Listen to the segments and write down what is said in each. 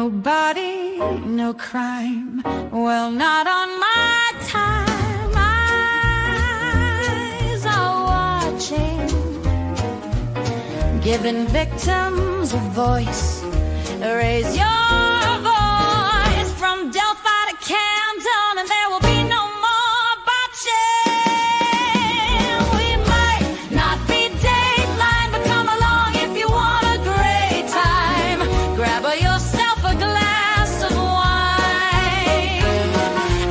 Nobody, no crime. Well, not on my time. Eyes are watching, giving victims a voice. Raise your voice from Delphi to Camden, and there will be no more botching. We might not be Dateline, but come along if you want a great time. Grab yourself a glass of wine,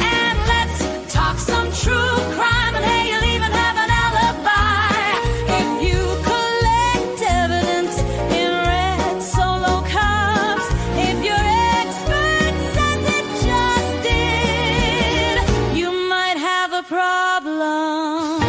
and let's talk some true crime. And hey, you'll even have an alibi if you collect evidence in red Solo cups. If your expert says it just did, you might have a problem.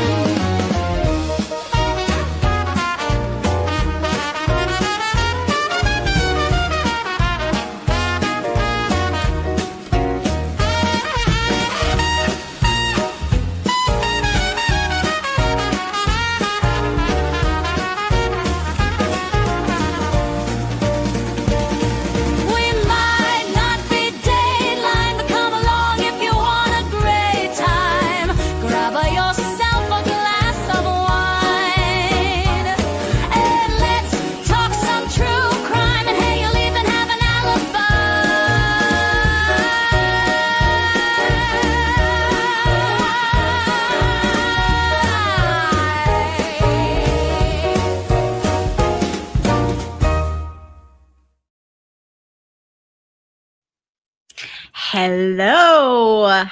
We might not be Dateline, but come along if you want a great time. Grab yourself a glass of wine, and let's talk some true crime. And hey, you'll even have an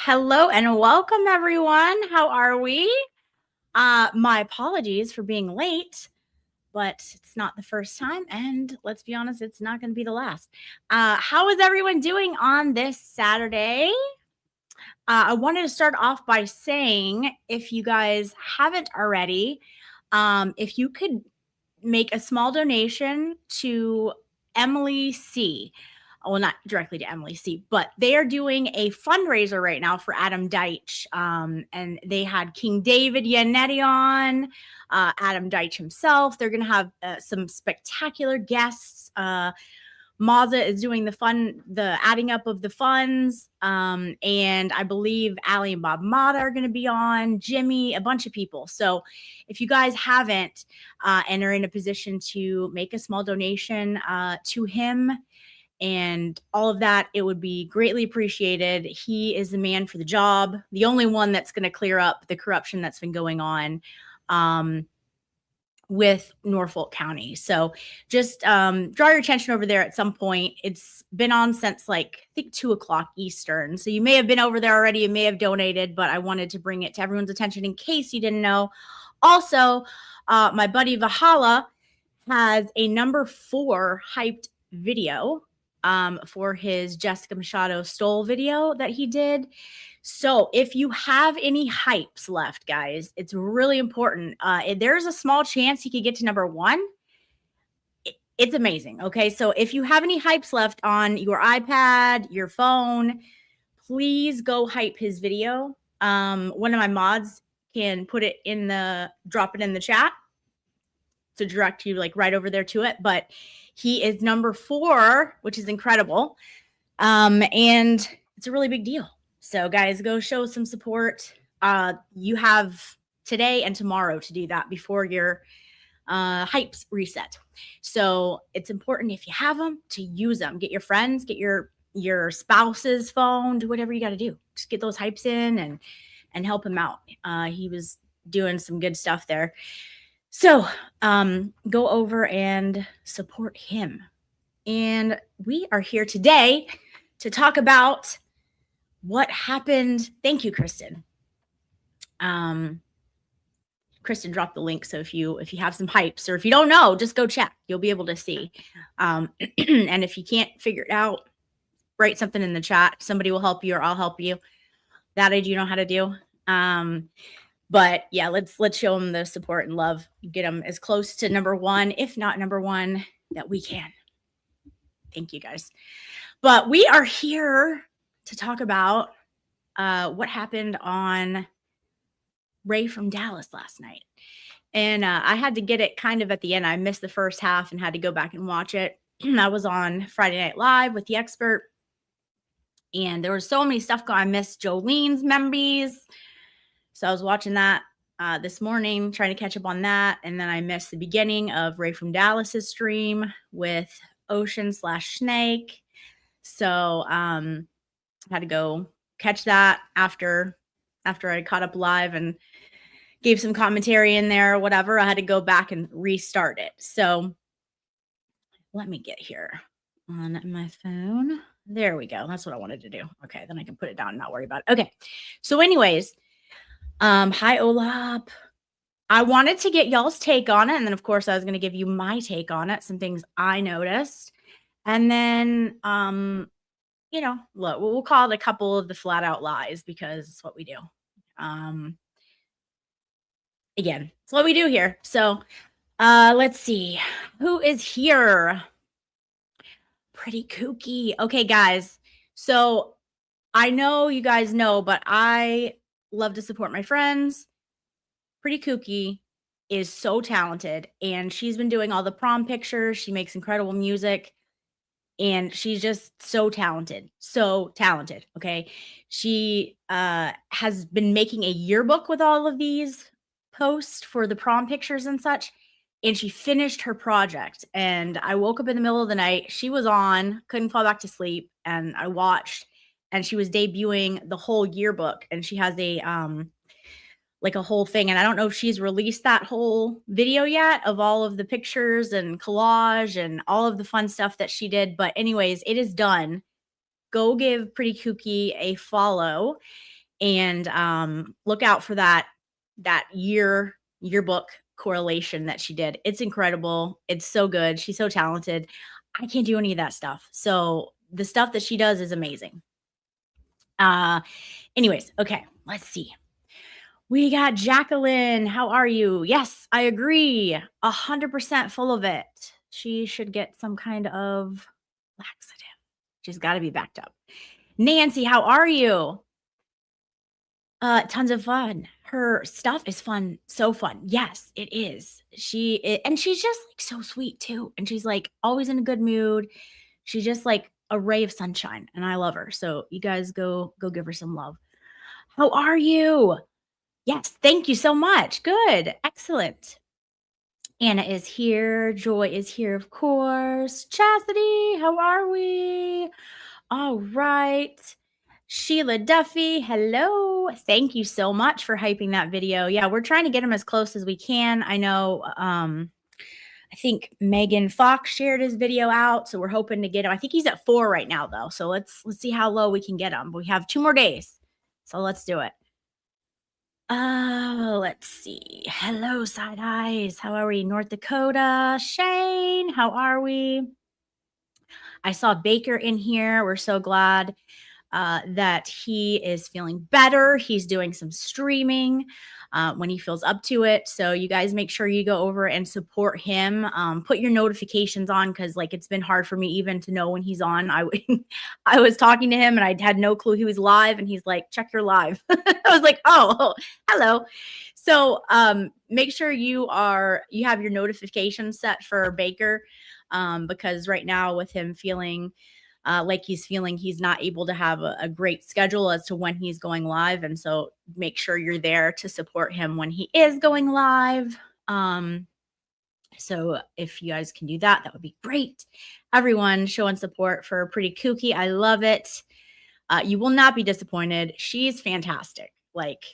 Hello, and welcome everyone. How are we? My apologies for being late, but it's not the first time, and let's be honest, it's not going to be the last. How is everyone doing on this Saturday? I wanted to start off by saying, if you guys haven't already, if you could make a small donation to Emily C. Well, not directly to Emily C, but they are doing a fundraiser right now for Adam Deitch. And they had King David Yannetti on, Adam Deitch himself. They're going to have some spectacular guests. Mazza is doing the adding up of the funds. And I believe Allie and Bob Mata are going to be on, Jimmy, a bunch of people. So if you guys haven't and are in a position to make a small donation to him and all of that, it would be greatly appreciated. He is the man for the job, the only one that's going to clear up the corruption that's been going on with Norfolk County. So just draw your attention over there at some point. It's been on since I think 2:00 Eastern. So you may have been over there already. You may have donated, but I wanted to bring it to everyone's attention in case you didn't know. Also, my buddy Vahala has a number 4 hyped video for his Jessica Machado Stoll video that he did. So if you have any hypes left, guys, it's really important. There's a small chance he could get to number 1. It's amazing. Okay. So if you have any hypes left on your iPad, your phone, please go hype his video. One of my mods can drop it in the chat to direct you right over there to it. But he is number 4, which is incredible. And it's a really big deal. So guys, go show some support. You have today and tomorrow to do that before your hypes reset. So it's important, if you have them, to use them. Get your friends, get your spouse's phone, do whatever you got to do. Just get those hypes in and help him out. He was doing some good stuff there. So go over and support him. And we are here today to talk about what happened. Thank you, Kristen. Kristen dropped the link. So if you have some hypes, or if you don't know, just go check. You'll be able to see. And if you can't figure it out, write something in the chat. Somebody will help you, or I'll help you. That I do know how to do. But yeah, let's show them the support and love. Get them as close to number 1, if not number 1, that we can. Thank you, guys. But we are here to talk about what happened on Ray from Dallas last night. And I had to get it kind of at the end. I missed the first half and had to go back and watch it. I was on Friday Night Live with the expert, and there was so many stuff going. I missed Jolene's memories, so I was watching that this morning, trying to catch up on that, and then I missed the beginning of Ray from Dallas's stream with Ocean/Snake. So I had to go catch that after I caught up live and gave some commentary in there or whatever. I had to go back and restart it. So let me get here on my phone. There we go. That's what I wanted to do. Okay, then I can put it down and not worry about it. Okay. So anyways, hi Olap. I wanted to get y'all's take on it, and then of course I was going to give you my take on it, some things I noticed. And then you know, look, we'll call it a couple of the flat out lies because it's what we do. Again, it's what we do here. So let's see who is here. Pretty kooky. Okay, guys. So I know you guys know, but I love to support my friends. Pretty kooky is so talented, and she's been doing all the prom pictures. She makes incredible music, and she's just so talented. So talented. Okay. She has been making a yearbook with all of these posts for the prom pictures and such. And she finished her project, and I woke up in the middle of the night. She was on, couldn't fall back to sleep, and I watched, and she was debuting the whole yearbook, and she has a like a whole thing, and I don't know if she's released that whole video yet of all of the pictures and collage and all of the fun stuff that she did, but anyways, it is done. Go give Pretty Kooky a follow, and look out for that yearbook correlation that she did. It's incredible. It's so good. She's so talented. I can't do any of that stuff. So the stuff that she does is amazing. Anyways, okay, let's see. We got Jacqueline. How are you? Yes, I agree. 100% full of it. She should get some kind of laxative. She's got to be backed up. Nancy, how are you? Tons of fun. Her stuff is fun. So fun. Yes, it is. And she's just like so sweet too. And she's like always in a good mood. She's just like a ray of sunshine, and I love her. So you guys go give her some love. How are you? Yes, thank you so much. Good. Excellent. Anna is here. Joy is here, of course. Chastity, how are we? All right. Sheila Duffy, hello. Thank you so much for hyping that video. Yeah, we're trying to get him as close as we can. I know I think Megan Fox shared his video out, so we're hoping to get him. I think he's at 4 right now though. So let's see how low we can get him. We have 2 more days. So let's do it. Let's see. Hello, Side Eyes. How are we? North Dakota. Shane, how are we? I saw Baker in here. We're so glad that he is feeling better. He's doing some streaming when he feels up to it. So you guys make sure you go over and support him. Put your notifications on, because like it's been hard for me even to know when he's on. I was talking to him and I had no clue he was live, and he's like, check your live. I was like, oh, hello. So make sure you have your notifications set for Baker, because right now with him feeling like he's not able to have a great schedule as to when he's going live. And so make sure you're there to support him when he is going live. So if you guys can do that, that would be great. Everyone showing support for Pretty Kooky. I love it. You will not be disappointed. She's fantastic. Like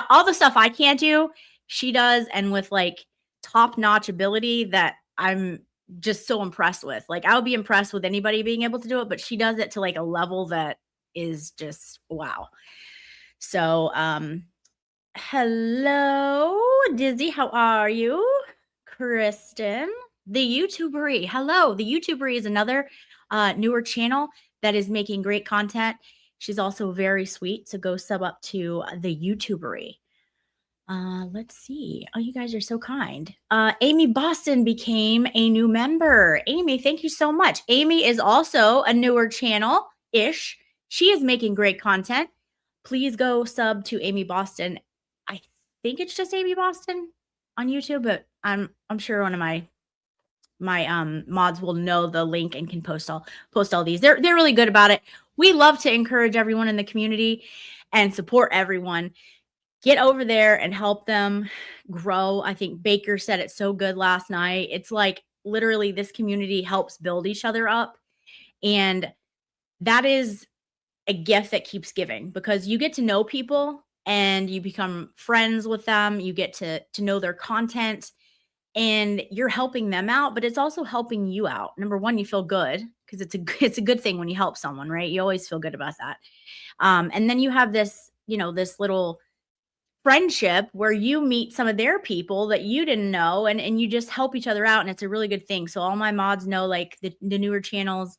all the stuff I can't do, she does. And with like top-notch ability that I'm just so impressed with. Like I would be impressed with anybody being able to do it, but she does it to like a level that is just wow. So hello Dizzy, how are you? Kristen, the YouTubery. Hello. The YouTubery is another newer channel that is making great content. She's also very sweet, so go sub up to the YouTubery. Let's see. Oh, you guys are so kind. Amy Boston became a new member. Amy, thank you so much. Amy is also a newer channel-ish. She is making great content. Please go sub to Amy Boston. I think it's just Amy Boston on YouTube, but I'm sure one of my mods will know the link and can post all these. They're really good about it. We love to encourage everyone in the community and support everyone. Get over there and help them grow. I think Baker said it so good last night. It's like literally this community helps build each other up. And that is a gift that keeps giving, because you get to know people and you become friends with them. You get to know their content and you're helping them out, but it's also helping you out. Number one, you feel good because it's a good thing when you help someone, right? You always feel good about that. And then you have this, this little friendship where you meet some of their people that you didn't know, and you just help each other out, and it's a really good thing. So all my mods know, like the newer channels,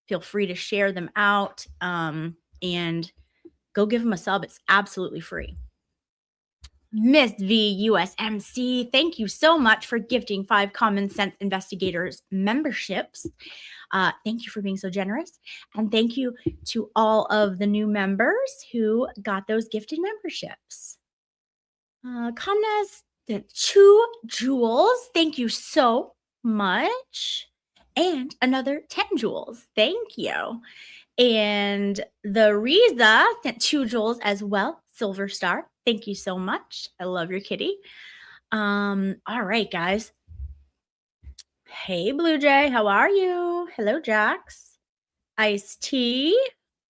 feel free to share them out, and go give them a sub. It's absolutely free. Miss VUSMC, thank you so much for gifting 5 Common Sense Investigators memberships. Thank you for being so generous. And thank you to all of the new members who got those gifted memberships. Comnas, the 2 jewels. Thank you so much. And another 10 jewels. Thank you. And the Riza sent 2 jewels as well. Silver Star. Thank you so much. I love your kitty. All right, guys. Hey, Blue Jay. How are you? Hello, Jax. Iced tea.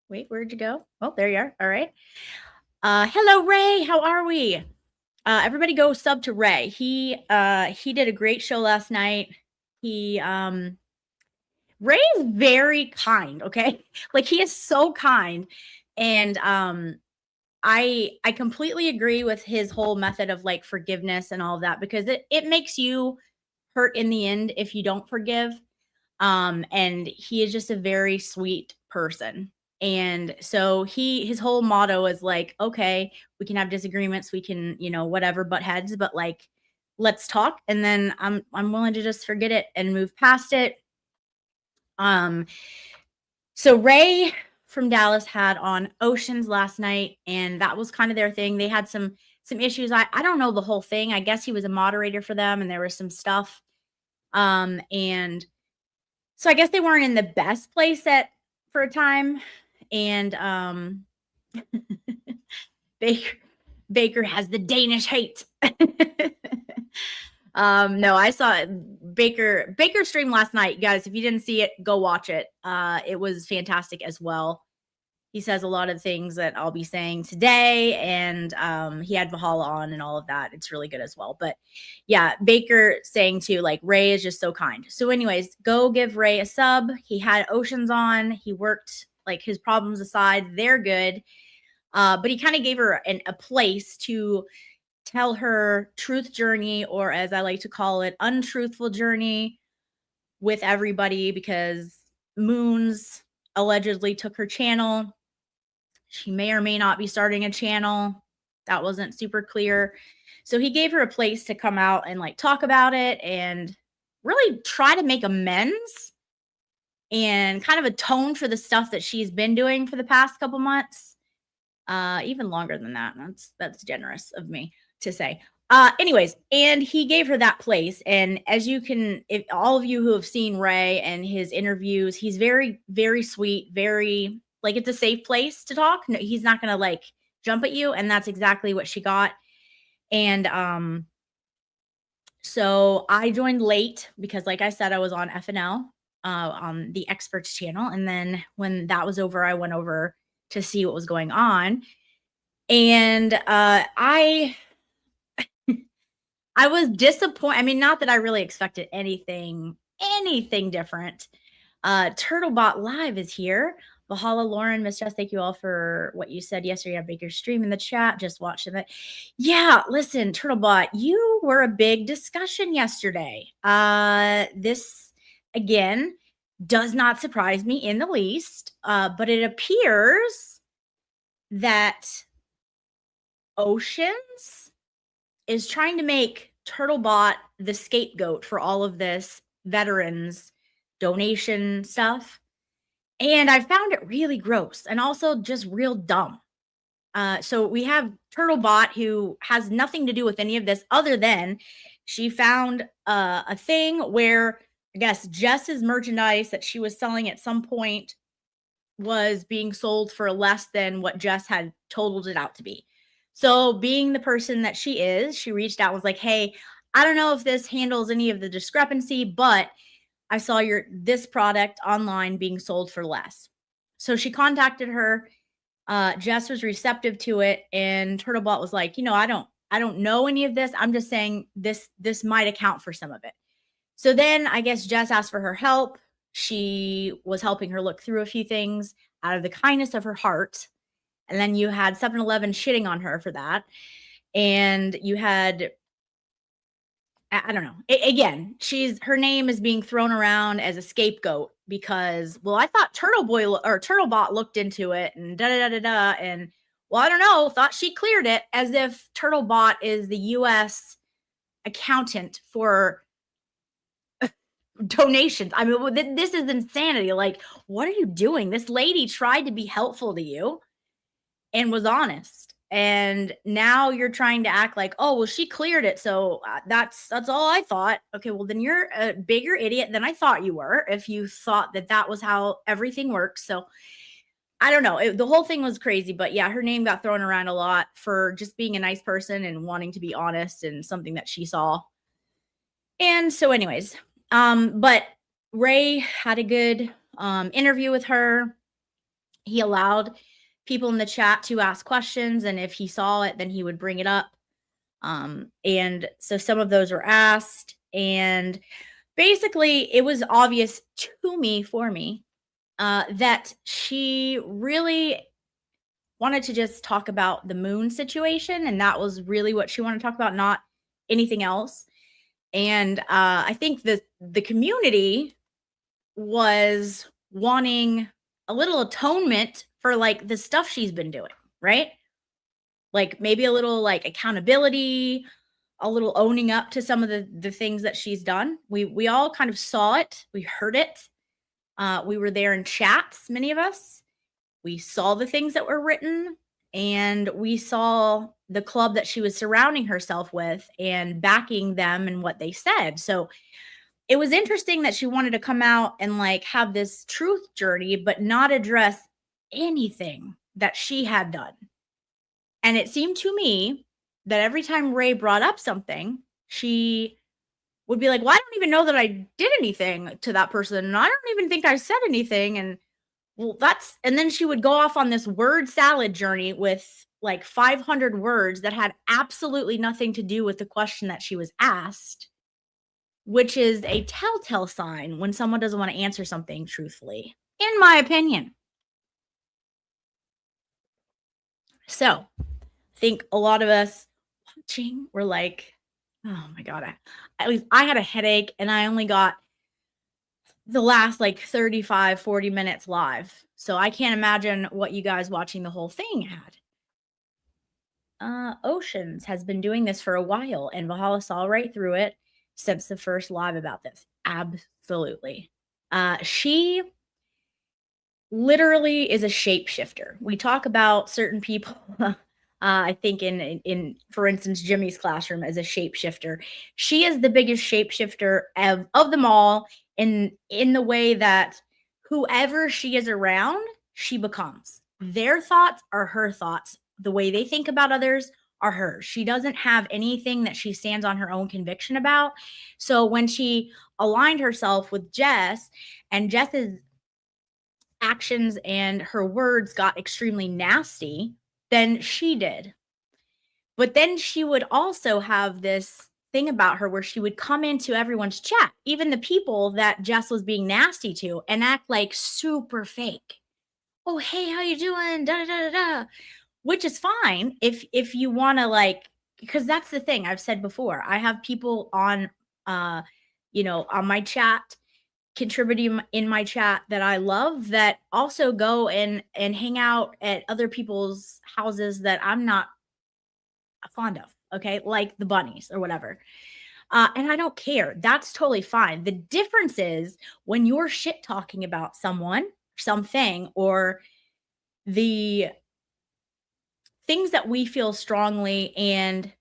Wait, where'd you go? Oh, there you are. All right. Hello, Ray. How are we? Everybody go sub to Ray. He did a great show last night. Ray is very kind, okay? Like, he is so kind. And I completely agree with his whole method of like forgiveness and all of that, because it makes you hurt in the end if you don't forgive. And he is just a very sweet person. And so his whole motto is like, okay, we can have disagreements, we can, whatever, butt heads, but like, let's talk. And then I'm willing to just forget it and move past it. So Ray from Dallas had on Oceans last night, and that was kind of their thing. They had some issues. I don't know the whole thing. I guess he was a moderator for them and there was some stuff. And so I guess they weren't in the best place for a time. And Baker has the Danish hate. No, I saw Baker stream last night, guys. If you didn't see it, go watch it. It was fantastic as well. He says a lot of things that I'll be saying today, and he had Valhalla on and all of that. It's really good as well. But yeah, Baker saying too, like, Ray is just so kind. So anyways, go give Ray a sub. He had Oceans on. He worked, like, his problems aside, they're good. But he kind of gave her a place to tell her truth journey, or as I like to call it, untruthful journey with everybody, because Moons allegedly took her channel. She may or may not be starting a channel. That wasn't super clear. So he gave her a place to come out and like talk about it and really try to make amends and kind of atone for the stuff that she's been doing for the past couple months. Even longer than that. That's generous of me to say. Anyways, and he gave her that place. And as you can, if all of you who have seen Ray and his interviews, he's very, very sweet, very, like, it's a safe place to talk. No, he's not going to like jump at you. And that's exactly what she got. And so I joined late because, like I said, I was on FNL, on the Experts channel. And then when that was over, I went over to see what was going on. And I was disappointed. I mean, not that I really expected anything different. Turtlebot Live is here. Valhalla, Lauren, Miss Jess, thank you all for what you said yesterday on Baker's stream in the chat. Just watching it. Yeah, listen, Turtlebot, you were a big discussion yesterday. This, again, does not surprise me in the least, but it appears that Oceans is trying to make Turtlebot the scapegoat for all of this veterans donation stuff. And I found it really gross and also just real dumb. So we have Turtlebot, who has nothing to do with any of this other than she found a thing where I guess Jess's merchandise that she was selling at some point was being sold for less than what Jess had totaled it out to be. So, being the person that she is, she reached out and was like, "Hey, I don't know if this handles any of the discrepancy, but I saw your this product online being sold for less." So she contacted her. Jess was receptive to it, and Turtlebot was like, I don't know any of this. I'm just saying this might account for some of it. So then I guess Jess asked for her help. She was helping her look through a few things out of the kindness of her heart. And then you had 7-Eleven shitting on her for that. And you had, I don't know. Again, her name is being thrown around as a scapegoat because, well, I thought Turtlebot looked into it and da da da da da. And, well, I don't know, thought she cleared it, as if Turtlebot is the U.S. accountant for donations. I mean, this is insanity. Like, what are you doing? This lady tried to be helpful to you and was honest. And now you're trying to act like, oh, well, she cleared it. So that's all I thought. Okay, well, then you're a bigger idiot than I thought you were if you thought that was how everything works. So I don't know. The whole thing was crazy. But yeah, her name got thrown around a lot for just being a nice person and wanting to be honest and something that she saw. And so, anyways, but Ray had a good interview with her. He allowed people in the chat to ask questions, and if he saw it, then he would bring it up. And so some of those were asked, and basically it was obvious for me, that she really wanted to just talk about the moon situation, and that was really what she wanted to talk about, not anything else. And I think the community was wanting a little atonement for like the stuff she's been doing, right? Like maybe a little like accountability, a little owning up to some of the things that she's done. We all kind of saw it, we heard it. We were there in chats, many of us. We saw the things that were written, and we saw the club that she was surrounding herself with and backing them and what they said. So it was interesting that she wanted to come out and like have this truth journey, but not address anything that she had done. And it seemed to me that every time Ray brought up something, she would be like, well, I don't even know that I did anything to that person. And I don't even think I said anything. And well, and then she would go off on this word salad journey with like 500 words that had absolutely nothing to do with the question that she was asked, which is a telltale sign when someone doesn't want to answer something truthfully, in my opinion. So I think a lot of us watching were like, oh my God, at least I had a headache and I only got the last like 35, 40 minutes live. So I can't imagine what you guys watching the whole thing had. Oceans has been doing this for a while, and Valhalla saw right through it since the first live about this. Absolutely. She literally is a shapeshifter. We talk about certain people, I think in for instance, Jimmy's classroom as a shapeshifter. She is the biggest shapeshifter of them all in the way that whoever she is around, she becomes. Their thoughts are her thoughts. The way they think about others are hers. She doesn't have anything that she stands on her own conviction about. So when she aligned herself with Jess, and Jess's actions and her words got extremely nasty, then she did. But then she would also have this thing about her where she would come into everyone's chat, even the people that Jess was being nasty to, and act like super fake. Oh, hey, how you doing? Da da da da da. Which is fine if you want to, like, because that's the thing I've said before. I have people on on my chat, contributing in my chat, that I love, that also go and hang out at other people's houses that I'm not fond of, okay? Like the bunnies or whatever. And I don't care. That's totally fine. The difference is when you're shit talking about someone, something, or the things that we feel strongly and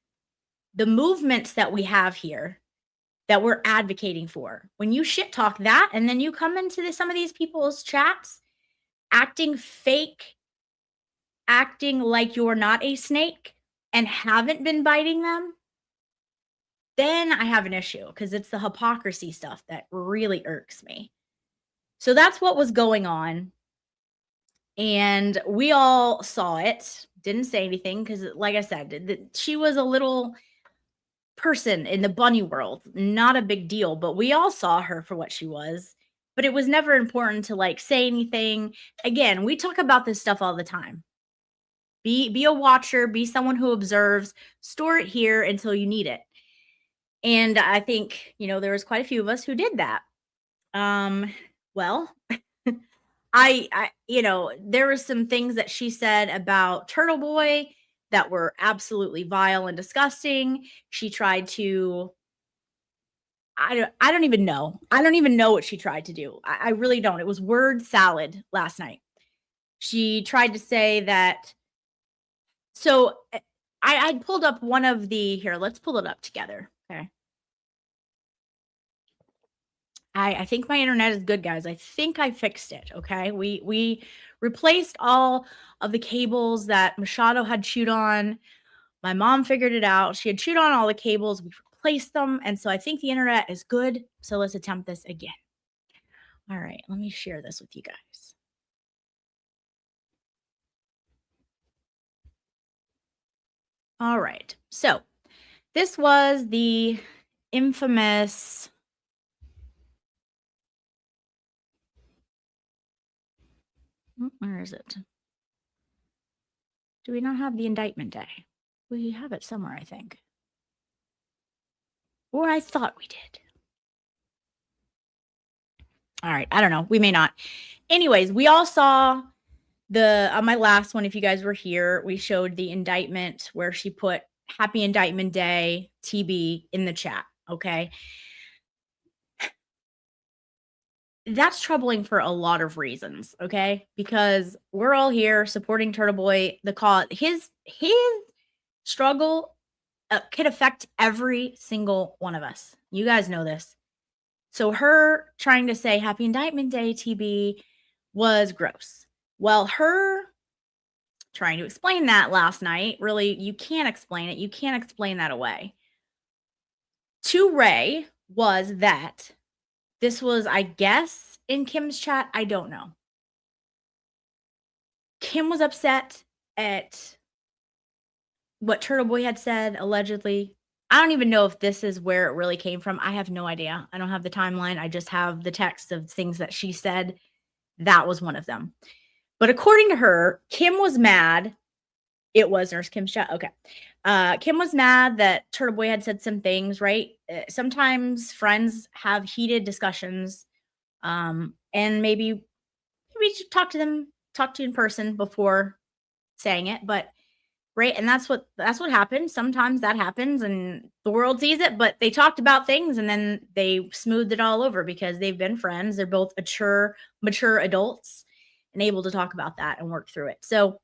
the movements that we have here that we're advocating for. When you shit talk that and then you come into some of these people's chats acting fake, acting like you're not a snake and haven't been biting them, then I have an issue because it's the hypocrisy stuff that really irks me. So that's what was going on. And we all saw it, didn't say anything because, like I said, she was a little person in the bunny world, not a big deal, but we all saw her for what she was. But it was never important to like say anything. Again, we talk about this stuff all the time. Be a watcher, be someone who observes, store it here until you need it. And I think, there was quite a few of us who did that. Well, there were some things that she said about Turtle Boy that were absolutely vile and disgusting. She tried to, I don't even know. I don't even know what she tried to do. I really don't. It was word salad last night. She tried to say that. So I pulled up one of here, let's pull it up together. Okay. I think my internet is good, guys. I think I fixed it. Okay. We replaced all of the cables that Machado had chewed on. My mom figured it out. She had chewed on all the cables. We replaced them. And so I think the internet is good. So let's attempt this again. All right. Let me share this with you guys. All right. So this was the infamous. Where is it? Do we not have the indictment day? We have it somewhere, I think. Or I thought we did. All right. I don't know. We may not. Anyways, we all saw on my last one, if you guys were here, we showed the indictment where she put Happy Indictment Day, TB, in the chat. Okay. That's troubling for a lot of reasons. Okay. Because we're all here supporting Turtle Boy, the cause. His struggle could affect every single one of us. You guys know this. So her trying to say Happy Indictment Day, TB, was gross. Well, her trying to explain that last night, really, you can't explain it. You can't explain that away. To Ray was that this was, I guess, in Kim's chat. I don't know. Kim was upset at what Turtle Boy had said, allegedly. I don't even know if this is where it really came from. I have no idea. I don't have the timeline. I just have the text of things that she said. That was one of them. But according to her, Kim was mad. It was Nurse Kim's chat. Okay. Kim was mad that Turtle Boy had said some things, right? Sometimes friends have heated discussions, and maybe talk to you in person before saying it. But right, and that's what happens. Sometimes that happens, and the world sees it. But they talked about things, and then they smoothed it all over because they've been friends. They're both mature adults and able to talk about that and work through it. So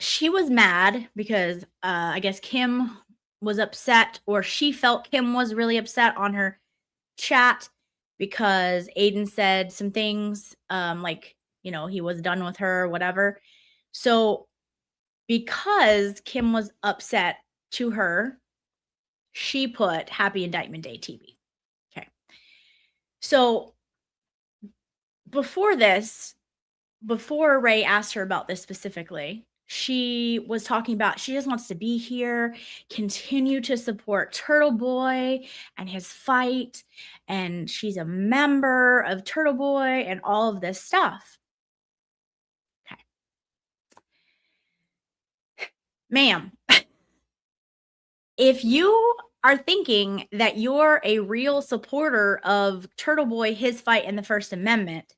she was mad because I guess Kim was upset, or she felt Kim was really upset on her chat because Aiden said some things like, he was done with her or whatever. So because Kim was upset to her, she put Happy Indictment Day, TB. Okay. So before Ray asked her about this specifically, she was talking about she just wants to be here, continue to support Turtle Boy and his fight, and she's a member of Turtle Boy and all of this stuff. Okay. Ma'am, if you are thinking that you're a real supporter of Turtle Boy, his fight, and the First Amendment,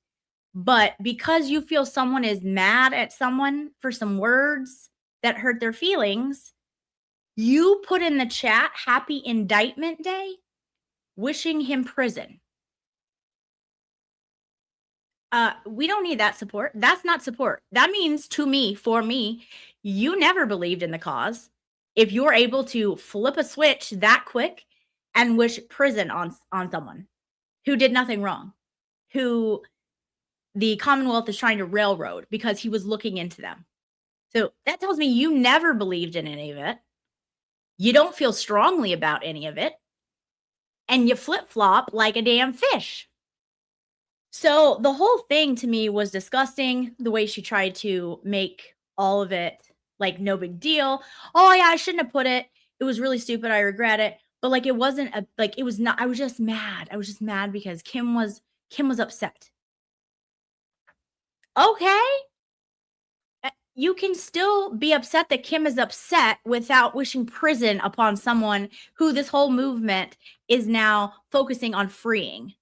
but because you feel someone is mad at someone for some words that hurt their feelings, you put in the chat Happy Indictment Day, wishing him prison. We don't need that support. That's not support. That means for me, you never believed in the cause. If you're able to flip a switch that quick and wish prison on someone who did nothing wrong, who the Commonwealth is trying to railroad because he was looking into them. So that tells me you never believed in any of it. You don't feel strongly about any of it. And you flip-flop like a damn fish. So the whole thing to me was disgusting, the way she tried to make all of it like no big deal. Oh yeah, I shouldn't have put it. It was really stupid. I regret it. But like it wasn't it was not, I was just mad. I was just mad because Kim was upset. Okay. You can still be upset that Kim is upset without wishing prison upon someone who this whole movement is now focusing on freeing.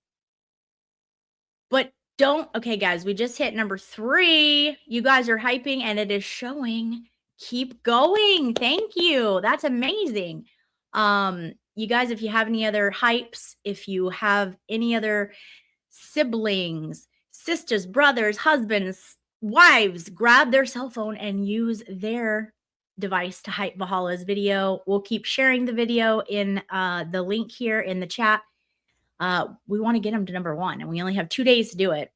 But okay, guys, we just hit number 3. You guys are hyping and it is showing. Keep going. Thank you. That's amazing. You guys, if you have any other hypes, if you have any other siblings, sisters, brothers, husbands, wives, grab their cell phone and use their device to hype Valhalla's video. We'll keep sharing the video in the link here in the chat. We want to get him to number 1, and we only have 2 days to do it.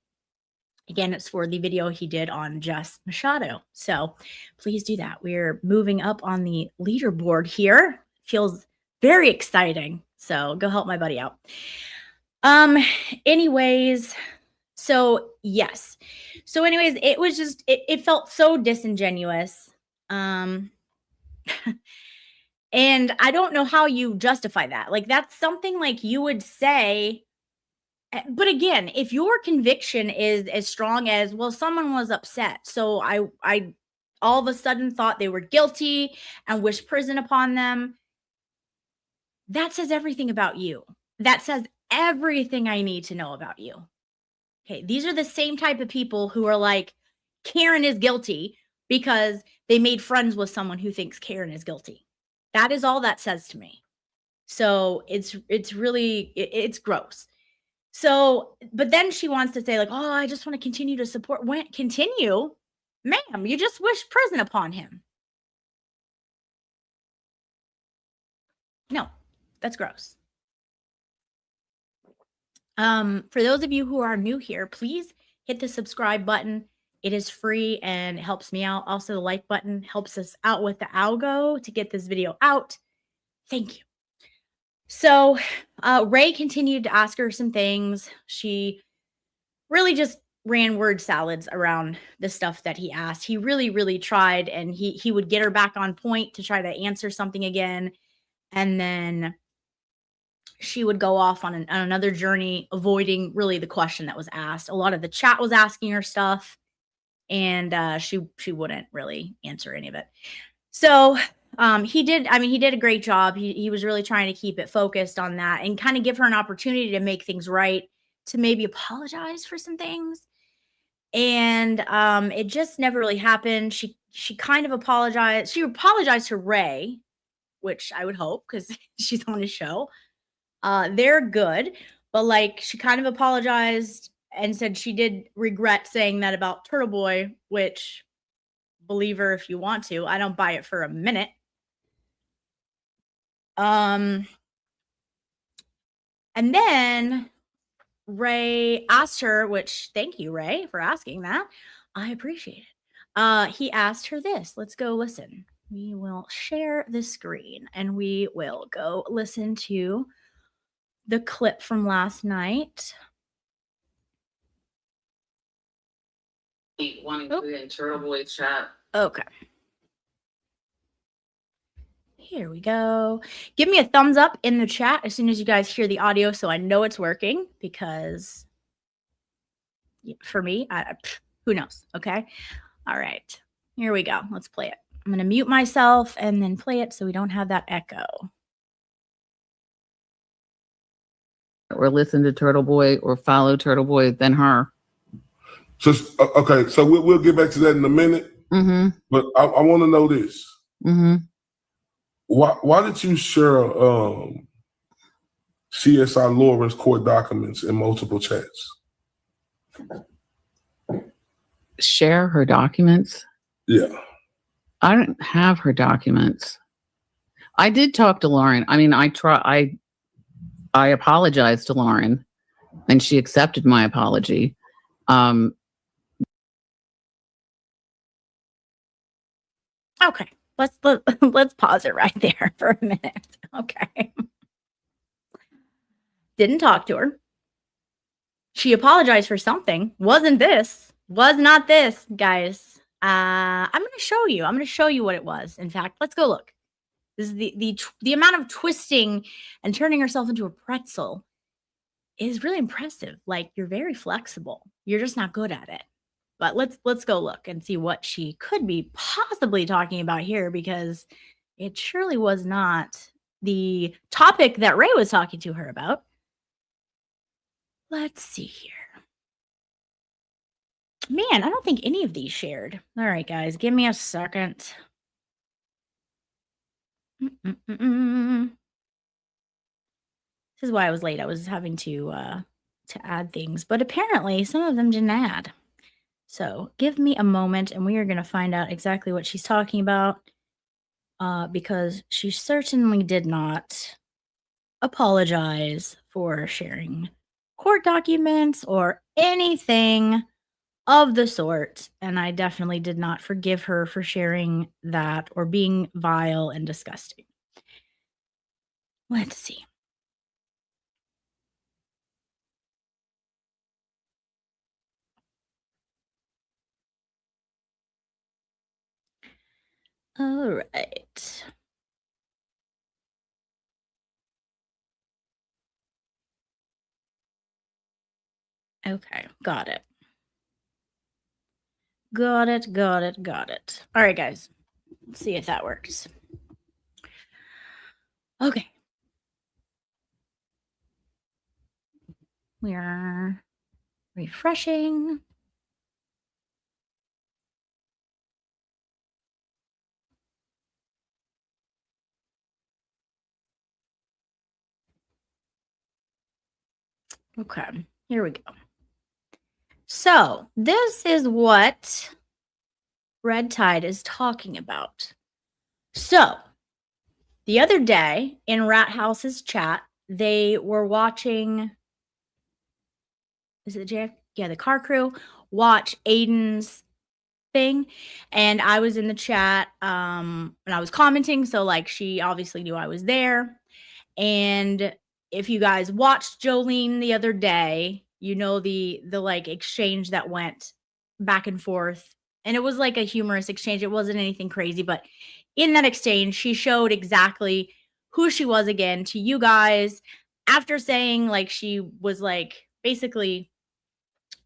Again, it's for the video he did on Jess Machado. So please do that. We're moving up on the leaderboard here. Feels very exciting. So go help my buddy out. Anyways, so yes. So anyways, it was just, it felt so disingenuous. And I don't know how you justify that. Like, that's something like you would say. But again, if your conviction is as strong as, well, someone was upset, so I all of a sudden thought they were guilty and wished prison upon them, that says everything about you. That says everything I need to know about you. Okay, these are the same type of people who are like, Karen is guilty because they made friends with someone who thinks Karen is guilty. That is all that says to me. So it's really, it's gross. So, but then she wants to say like, oh, I just want to continue to support. Continue? Ma'am, you just wish prison upon him. No, that's gross. For those of you who are new here, please hit the subscribe button. It is free and it helps me out. Also, the like button helps us out with the algo to get this video out. Thank you. So Ray continued to ask her some things. She really just ran word salads around the stuff that he asked. He really, really tried, and he would get her back on point to try to answer something again. And then she would go off on another journey, avoiding really the question that was asked. A lot of the chat was asking her stuff, and she wouldn't really answer any of it. So he did a great job. He was really trying to keep it focused on that and kind of give her an opportunity to make things right, to maybe apologize for some things. And it just never really happened. She kind of apologized. She apologized to Ray, which I would hope, because she's on his show. They're good, but like she kind of apologized and said she did regret saying that about Turtle Boy, which, believe her if you want to, I don't buy it for a minute. And then Ray asked her, which, thank you, Ray, for asking that. I appreciate it. He asked her this. Let's go listen. We will share the screen and we will go listen to the clip from last night. Wanting to in Turtle Boy chat. Okay. Here we go. Give me a thumbs up in the chat as soon as you guys hear the audio so I know it's working, because for me, who knows? Okay. All right. Here we go. Let's play it. I'm going to mute myself and then play it so we don't have that echo. Or listen to Turtle Boy or follow Turtle Boy than her. So, okay, so we'll get back to that in a minute. Mm-hmm. But I want to know this. Mm-hmm. Why did you share CSI Lauren's court documents in multiple chats? Share her documents? Yeah. I don't have her documents. I did talk to Lauren. I mean, I I apologized to Lauren, and she accepted my apology. Okay, let's pause it right there for a minute. Okay. Didn't talk to her. She apologized for something. Wasn't this? Was not this, guys. I'm going to show you. I'm going to show you what it was. In fact, let's go look. This is the amount of twisting and turning herself into a pretzel is really impressive. Like, you're very flexible. You're just not good at it. But let's go look and see what she could be possibly talking about here, because it surely was not the topic that Ray was talking to her about. Let's see here. Man, I don't think any of these shared. All right, guys, give me a second. This is why I was late. I was having to add things, but apparently some of them didn't add. So give me a moment, and we are going to find out exactly what she's talking about, because she certainly did not apologize for sharing court documents or anything of the sort, and I definitely did not forgive her for sharing that or being vile and disgusting. Let's see. All right. Okay, got it. Got it. All right, guys. Let's see if that works. Okay. We are refreshing. Okay, here we go. So this is what Red Tide is talking about. So the other day in Rat House's chat, they were watching, is it JF? Yeah, the car crew watch Aiden's thing, and I was in the chat and I was commenting, so like she obviously knew I was there. And if you guys watched Jolene the other day, you know the like exchange that went back and forth, and it was like a humorous exchange. It wasn't anything crazy, but in that exchange, she showed exactly who she was again to you guys, after saying like she was like basically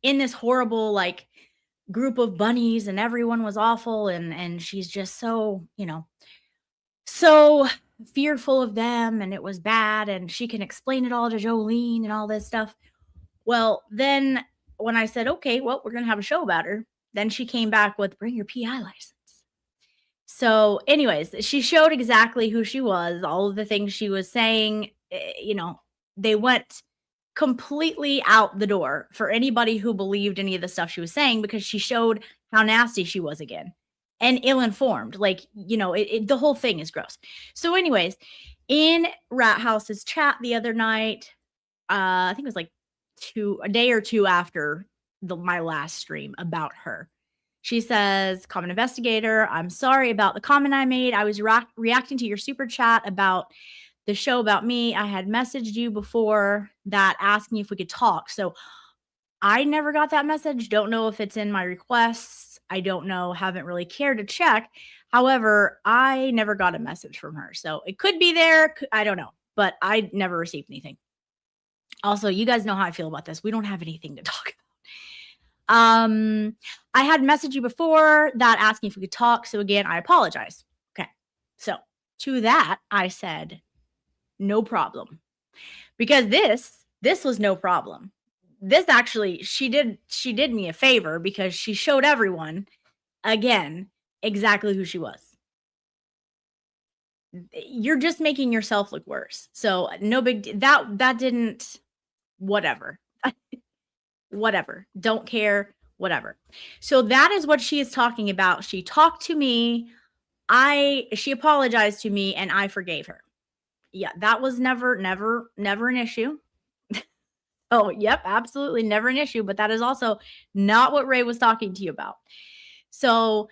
in this horrible like group of bunnies and everyone was awful, and she's just so, you know, so fearful of them, and it was bad, and she can explain it all to Jolene and all this stuff. Well, then when I said, okay, well, we're gonna have a show about her, then she came back with bring your PI license. So anyways, she showed exactly who she was, all of the things she was saying, you know, they went completely out the door for anybody who believed any of the stuff she was saying, because she showed how nasty she was again and ill-informed. Like, you know, the whole thing is gross. So anyways, in Rat House's chat the other night, I think it was like a day or two after my last stream about her, she says, common investigator, I'm sorry about the comment I made. I was reacting to your super chat about the show about me. I had messaged you before that asking if we could talk. So I never got that message. Don't know if it's in my requests. I don't know. Haven't really cared to check. However, I never got a message from her. So it could be there. I don't know. But I never received anything. Also, you guys know how I feel about this. We don't have anything to talk about. I had messaged you before that asking if we could talk. So again, I apologize. Okay. So to that, I said, no problem. Because this was no problem. This actually, she did me a favor, because she showed everyone again exactly who she was. You're just making yourself look worse. So no big that didn't, whatever. Whatever. Don't care. Whatever. So that is what she is talking about. She talked to me. She apologized to me, and I forgave her. Yeah, that was never an issue. Oh, yep, absolutely never an issue, but that is also not what Ray was talking to you about. So,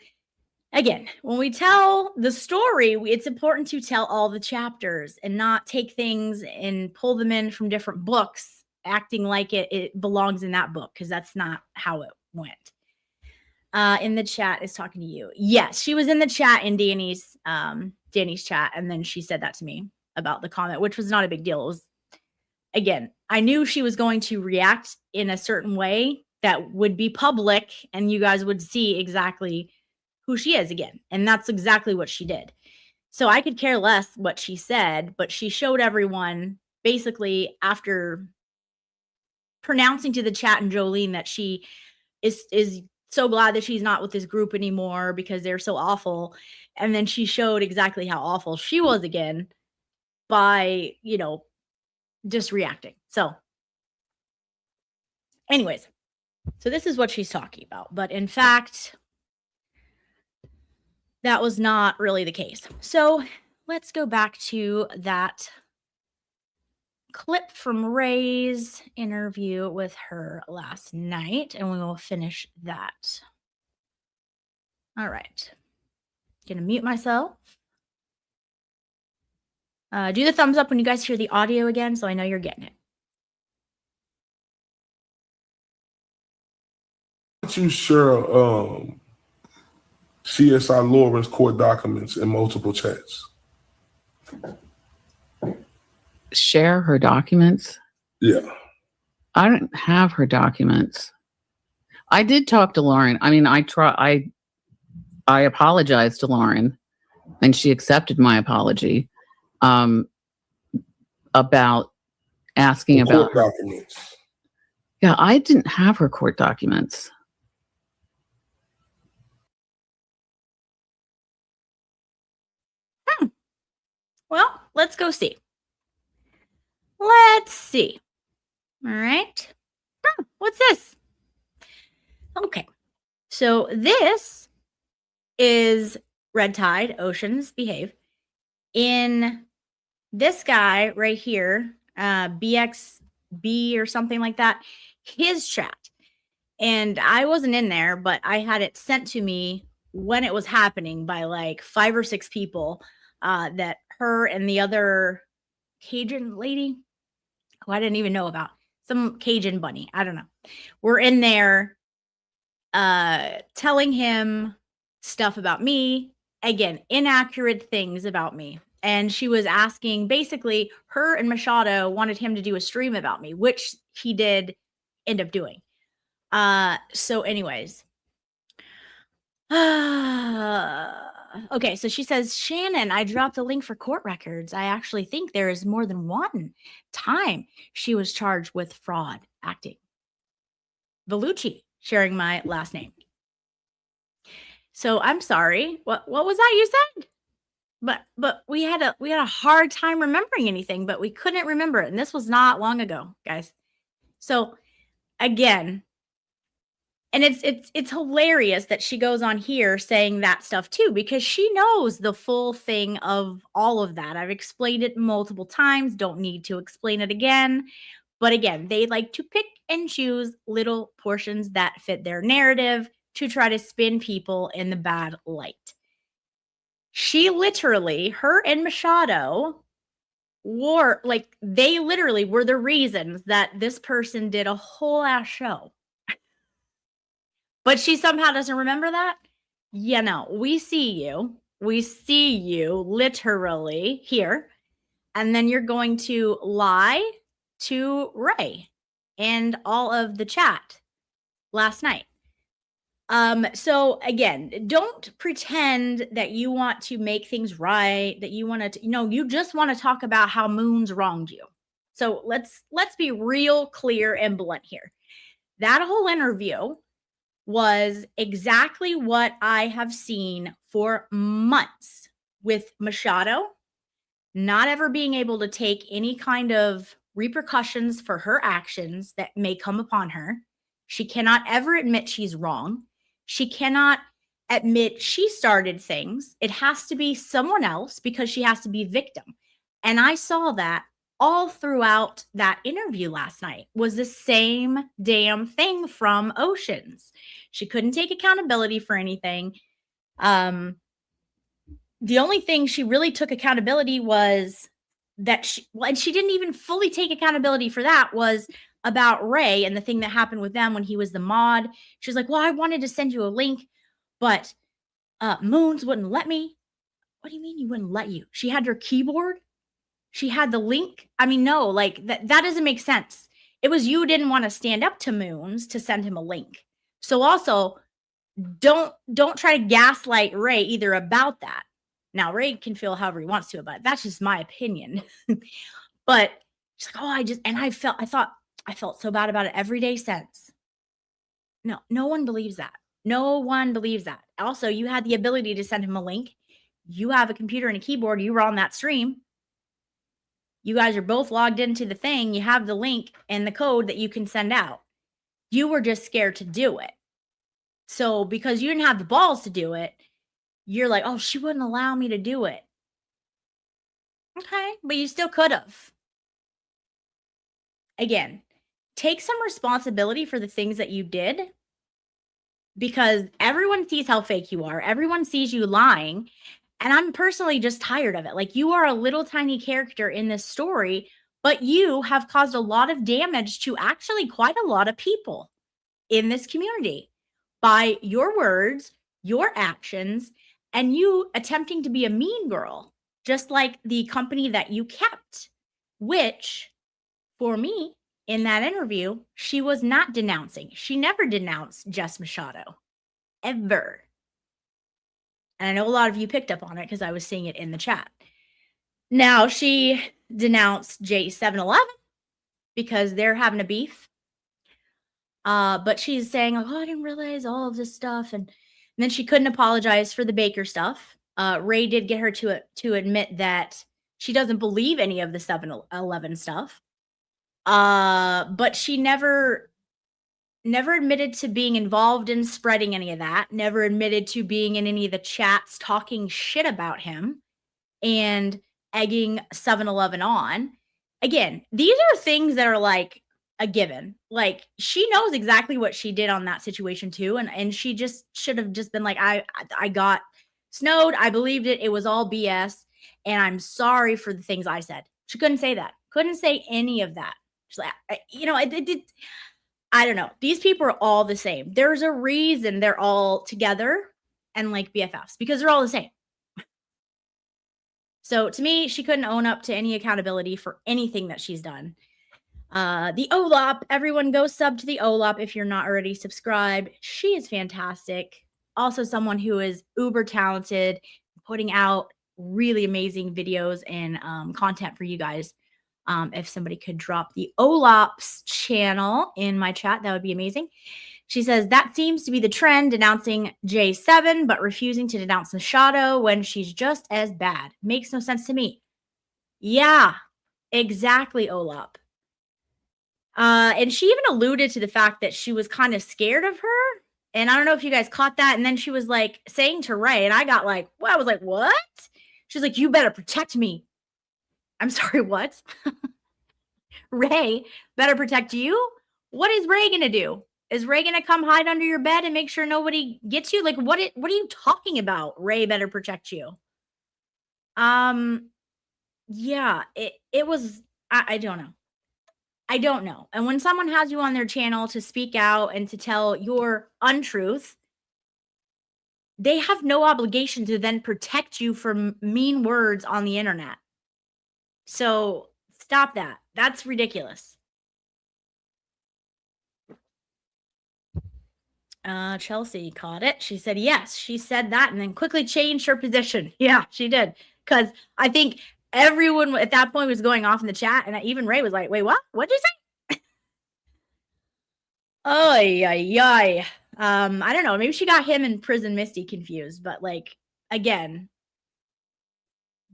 again, when we tell the story, it's important to tell all the chapters and not take things and pull them in from different books, acting like it belongs in that book, because that's not how it went. In the chat is talking to you. Yes, she was in the chat in Danny's chat, and then she said that to me about the comment, which was not a big deal. It was, again, I knew she was going to react in a certain way that would be public, and you guys would see exactly who she is again. And that's exactly what she did. So I could care less what she said, but she showed everyone basically after pronouncing to the chat and Jolene that she is so glad that she's not with this group anymore because they're so awful. And then she showed exactly how awful she was again by, just reacting. So anyways, so this is what she's talking about. But in fact, that was not really the case. So let's go back to that clip from Ray's interview with her last night, and we will finish that. All right. Gonna mute myself. Do the thumbs up when you guys hear the audio again, so I know you're getting it. Aren't you sure CSI Lauren's court documents in multiple chats? Share her documents? Yeah. I don't have her documents. I did talk to Lauren. I mean, I apologized to Lauren, and she accepted my apology about asking The about court documents. Yeah, I didn't have her court documents. Well, let's go see. Let's see. All right. Oh, what's this? Okay. So this is Red Tide Oceans Behave. In this guy right here, BXB or something like that, his chat. And I wasn't in there, but I had it sent to me when it was happening by like 5 or 6 people that her and the other Cajun lady, who I didn't even know about, some Cajun bunny, I don't know, were in there telling him stuff about me. Again, inaccurate things about me. And she was asking, basically, her and Machado wanted him to do a stream about me, which he did end up doing. So anyways. Okay, so she says, Shannon, I dropped a link for court records. I actually think there is more than one time she was charged with fraud acting. Vellucci, sharing my last name. So I'm sorry. What was that you said? But we had a hard time remembering anything, but we couldn't remember it. And this was not long ago, guys. So again, and it's hilarious that she goes on here saying that stuff too, because she knows the full thing of all of that. I've explained it multiple times, don't need to explain it again. But again, they like to pick and choose little portions that fit their narrative to try to spin people in the bad light. She literally, her and Machado they literally were the reasons that this person did a whole ass show. But she somehow doesn't remember that? Yeah, no, we see you. We see you literally here. And then you're going to lie to Ray and all of the chat last night. So again, don't pretend that you want to make things right, that you want to, you just want to talk about how Moons wronged you. So let's be real clear and blunt here. That whole interview was exactly what I have seen for months with Machado not ever being able to take any kind of repercussions for her actions that may come upon her. She cannot ever admit she's wrong. She cannot admit she started things. It has to be someone else because she has to be victim. And I saw that all throughout that interview last night was the same damn thing from Oceans. She couldn't take accountability for anything. The only thing she really took accountability was that and she didn't even fully take accountability for that, was about Ray and the thing that happened with them when he was the mod. She was like, well, I wanted to send you a link, but Moons wouldn't let me. What do you mean you wouldn't let you? She had your keyboard. She had the link. I mean, no, like that doesn't make sense. It was you didn't want to stand up to Moons to send him a link. So also don't try to gaslight Ray either about that. Now, Ray can feel however he wants to about it. That's just my opinion. But she's like, oh, I felt so bad about it every day since. No one believes that. No one believes that. Also, you had the ability to send him a link. You have a computer and a keyboard. You were on that stream. You guys are both logged into the thing. You have the link and the code that you can send out. You were just scared to do it. So because you didn't have the balls to do it, you're like, oh, she wouldn't allow me to do it. Okay, but you still could have. Again, take some responsibility for the things that you did, because everyone sees how fake you are. Everyone sees you lying. And I'm personally just tired of it. Like, you are a little tiny character in this story, but you have caused a lot of damage to actually quite a lot of people in this community by your words, your actions, and you attempting to be a mean girl, just like the company that you kept, which for me in that interview, she was not denouncing. She never denounced Jess Machado, ever. And I know a lot of you picked up on it because I was seeing it in the chat. Now, she denounced J711 because they're having a beef. But she's saying, like, oh, I didn't realize all of this stuff. And then she couldn't apologize for the Baker stuff. Ray did get her to admit that she doesn't believe any of the 7-Eleven stuff. But she never admitted to being involved in spreading any of that, never admitted to being in any of the chats talking shit about him and egging 7-Eleven on. Again, these are things that are like a given. Like, she knows exactly what she did on that situation too. And she just should have just been like, I got snowed. I believed it. It was all BS. And I'm sorry for the things I said. She couldn't say that. Couldn't say any of that. She's like, I don't know. These people are all the same. There's a reason they're all together and like BFFs, because they're all the same. So to me, she couldn't own up to any accountability for anything that she's done. The OLAP, everyone go sub to the OLAP if you're not already subscribed. She is fantastic. Also someone who is uber talented, putting out really amazing videos and content for you guys. If somebody could drop the OLAP's channel in my chat, that would be amazing. She says, that seems to be the trend, denouncing J7, but refusing to denounce Machado when she's just as bad. Makes no sense to me. Yeah, exactly, OLAP. And she even alluded to the fact that she was kind of scared of her. And I don't know if you guys caught that. And then she was like saying to Ray, and I got like, well, I was like, what? She's like, you better protect me. I'm sorry, what? Ray better protect you? What is Ray going to do? Is Ray going to come hide under your bed and make sure nobody gets you? Like, what are you talking about? Ray better protect you. Yeah, it was, I don't know. I don't know. And when someone has you on their channel to speak out and to tell your untruth, they have no obligation to then protect you from mean words on the internet. So stop that. That's ridiculous. Chelsea caught it. She said, yes, she said that and then quickly changed her position. Yeah, she did. Because I think everyone at that point was going off in the chat. And even Ray was like, wait, what? What'd you say? Oh, yeah. I don't know. Maybe she got him and Prison Misty confused. But like, again,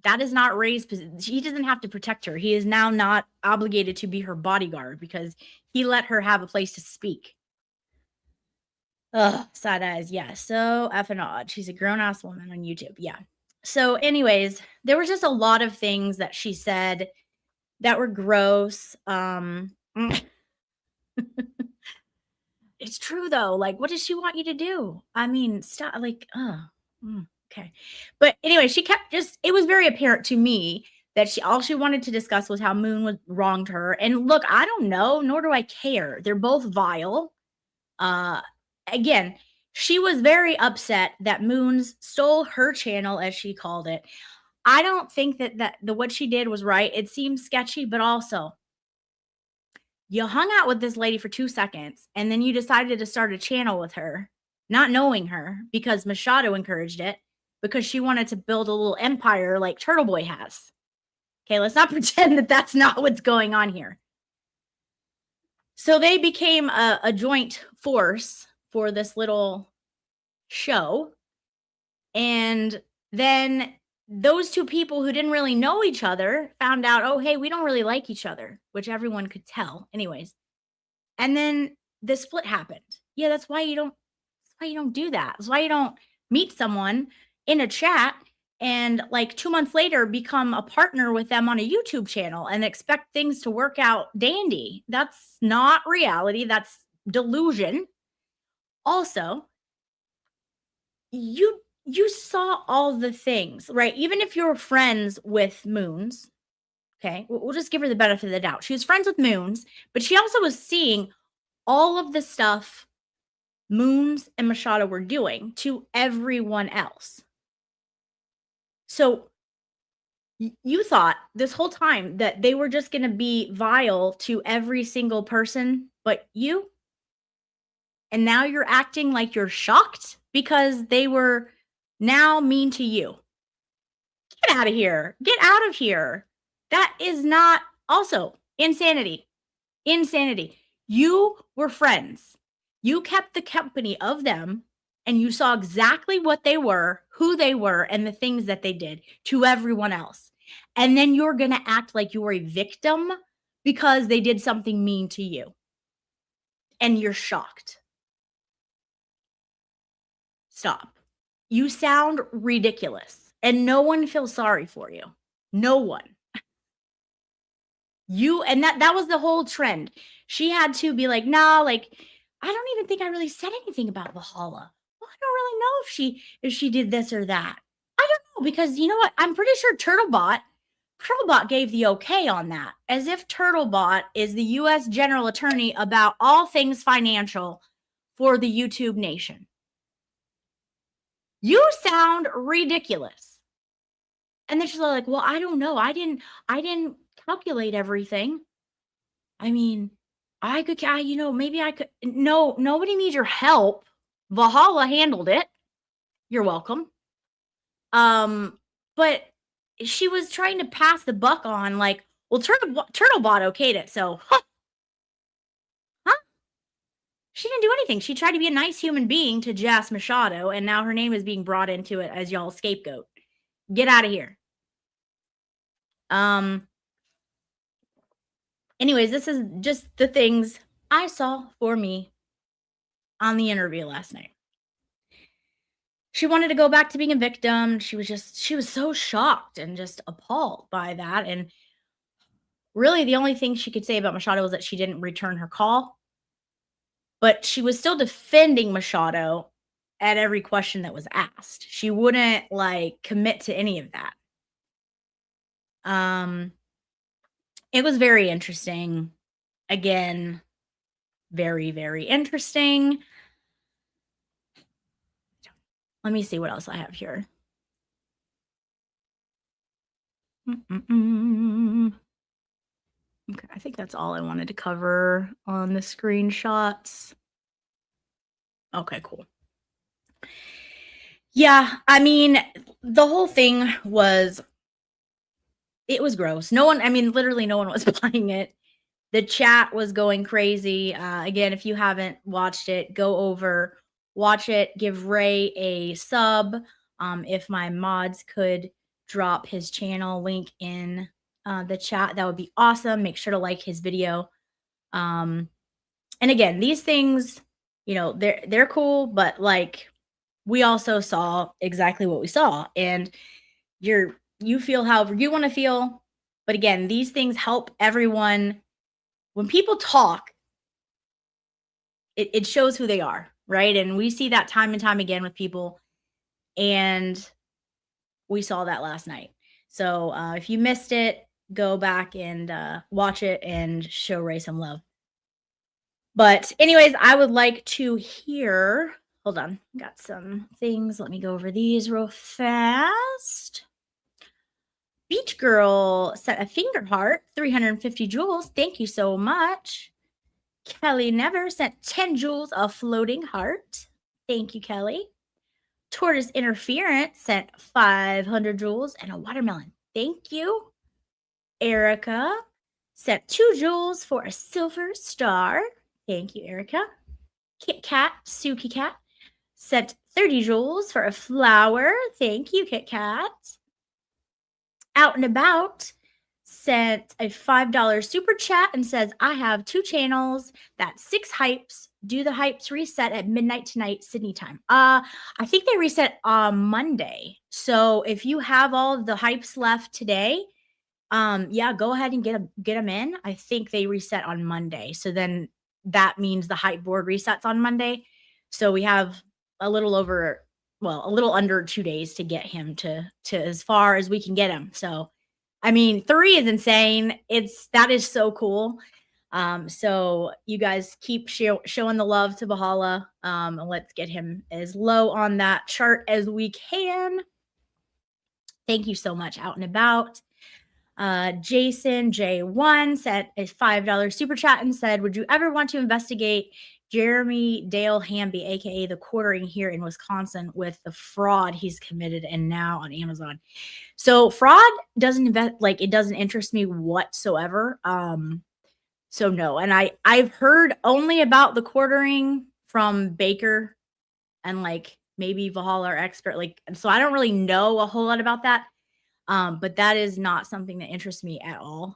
that is not Ray's position. He doesn't have to protect her. He is now not obligated to be her bodyguard because he let her have a place to speak. Ugh, side eyes. Yeah, so effing odd. She's a grown-ass woman on YouTube. Yeah. So, anyways, there was just a lot of things that she said that were gross. It's true though. Like, what does she want you to do? I mean, stop. Like, okay. But anyway, she kept just. It was very apparent to me that all she wanted to discuss was how Moon was wronged her. And look, I don't know, nor do I care. They're both vile. Again, she was very upset that Moons stole her channel, as she called it. I don't think that what she did was right. It seems sketchy, but also you hung out with this lady for 2 seconds and then you decided to start a channel with her, not knowing her because Machado encouraged it because she wanted to build a little empire like Turtle Boy has. Okay, let's not pretend that that's not what's going on here. So they became a joint force for this little show. And then those two people who didn't really know each other found out, oh, hey, we don't really like each other, which everyone could tell anyways. And then the split happened. Yeah, that's why you don't do that. That's why you don't meet someone in a chat and like 2 months later become a partner with them on a YouTube channel and expect things to work out dandy. That's not reality. That's delusion. Also, you saw all the things, right? Even if you're friends with Moons, okay, we'll just give her the benefit of the doubt. She was friends with Moons, but she also was seeing all of the stuff Moons and Machado were doing to everyone else. So you thought this whole time that they were just going to be vile to every single person but you? And now you're acting like you're shocked because they were now mean to you. Get out of here. Get out of here. That is not also insanity. Insanity. You were friends. You kept the company of them and you saw exactly what they were, who they were, and the things that they did to everyone else. And then you're going to act like you were a victim because they did something mean to you. And you're shocked. Stop. You sound ridiculous. And no one feels sorry for you. No one. And that was the whole trend. She had to be like, nah, like, I don't even think I really said anything about Valhalla. Well, I don't really know if she did this or that. I don't know, because you know what? I'm pretty sure Turtlebot gave the okay on that, as if Turtlebot is the U.S. General Attorney about all things financial for the YouTube nation. You sound ridiculous. And then she's like, well, I don't know. I didn't calculate everything. I mean, maybe I could. No, nobody needs your help. Valhalla handled it. You're welcome. But she was trying to pass the buck on like, well, Turtlebot okayed it. So, huh? She didn't do anything. She tried to be a nice human being to Jess Machado, and now her name is being brought into it as y'all's scapegoat. Get out of here. Anyways, this is just the things I saw for me on the interview last night. She wanted to go back to being a victim. She was so shocked and just appalled by that. And really the only thing she could say about Machado was that she didn't return her call. But she was still defending Machado at every question that was asked. She wouldn't like commit to any of that. It was very interesting. Again, very, very interesting. Let me see what else I have here. Okay, I think that's all I wanted to cover on the screenshots. Okay, cool. Yeah, I mean, the whole thing was, it was gross. Literally no one was buying it. The chat was going crazy. Again, if you haven't watched it, go over, watch it, give Ray a sub. If my mods could drop his channel link in the chat, that would be awesome. Make sure to like his video. And again, these things, they're cool, but like we also saw exactly what we saw. And you feel however you want to feel. But again, these things help everyone. When people talk, it shows who they are, right? And we see that time and time again with people. And we saw that last night. So if you missed it, go back and watch it and show Ray some love. But anyways, I would like to hear, hold on, got some things. Let me go over these real fast. Beach Girl sent a finger heart, 350 jewels. Thank you so much. Kelly Never sent 10 jewels, a floating heart. Thank you, Kelly. Tortoise Interference sent 500 jewels and a watermelon. Thank you. Erica sent 2 jewels for a silver star. Thank you, Erica. Kit Kat, Suki Cat, sent 30 jewels for a flower. Thank you, Kit Kat. Out and About sent a $5 super chat and says, I have 2 channels. That's 6 hypes. Do the hypes reset at midnight tonight, Sydney time? I think they reset on Monday. So if you have all of the hypes left today, yeah, go ahead and get them in. I think they reset on Monday. So then that means the hype board resets on Monday. So we have a little under 2 days to get him to as far as we can get him. So, I mean, 3 is insane. That is so cool. So you guys keep showing the love to Valhalla. And let's get him as low on that chart as we can. Thank you so much, Out and About. Jason J1 sent a $5 super chat and said, would you ever want to investigate Jeremy Dale Hamby, aka the quartering here in Wisconsin, with the fraud he's committed and now on Amazon? So fraud doesn't interest me whatsoever. So no, and I've heard only about the quartering from Baker and like maybe Valhalla or Expert, so I don't really know a whole lot about that. But that is not something that interests me at all.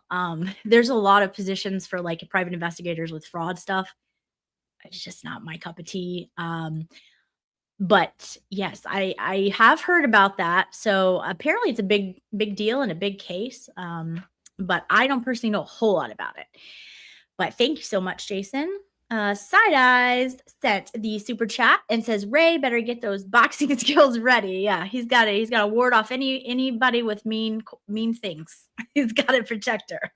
There's a lot of positions for like private investigators with fraud stuff. It's just not my cup of tea. But yes, I have heard about that. So apparently it's a big deal and a big case. But I don't personally know a whole lot about it. But thank you so much, Jason. Side Eyes sent the super chat and says, Ray better get those boxing skills ready. Yeah, he's got to ward off anybody with mean things. He's got to protect her.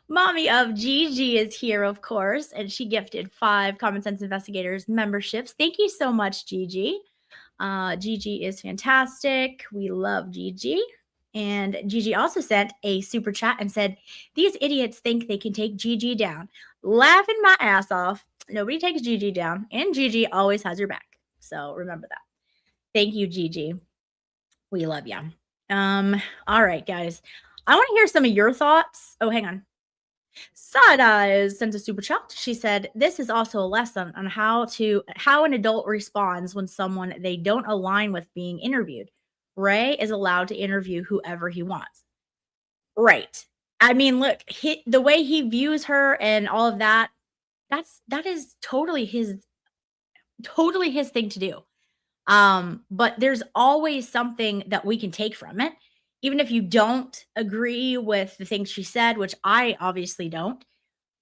Mommy of Gigi is here, of course, and she gifted 5 Common Sense Investigators memberships. Thank you so much, Gigi. Gigi is fantastic. We love Gigi. And Gigi also sent a super chat and said, these idiots think they can take Gigi down. Laughing my ass off. Nobody takes Gigi down, and Gigi always has your back. So remember that. Thank you, Gigi. We love you. All right, guys. I want to hear some of your thoughts. Oh, hang on. Side Eyes sent a super chat. She said, this is also a lesson on how an adult responds when someone they don't align with being interviewed. Ray is allowed to interview whoever he wants. Right. I mean, look, the way he views her and all of that, that is totally his thing to do. But there's always something that we can take from it. Even if you don't agree with the things she said, which I obviously don't,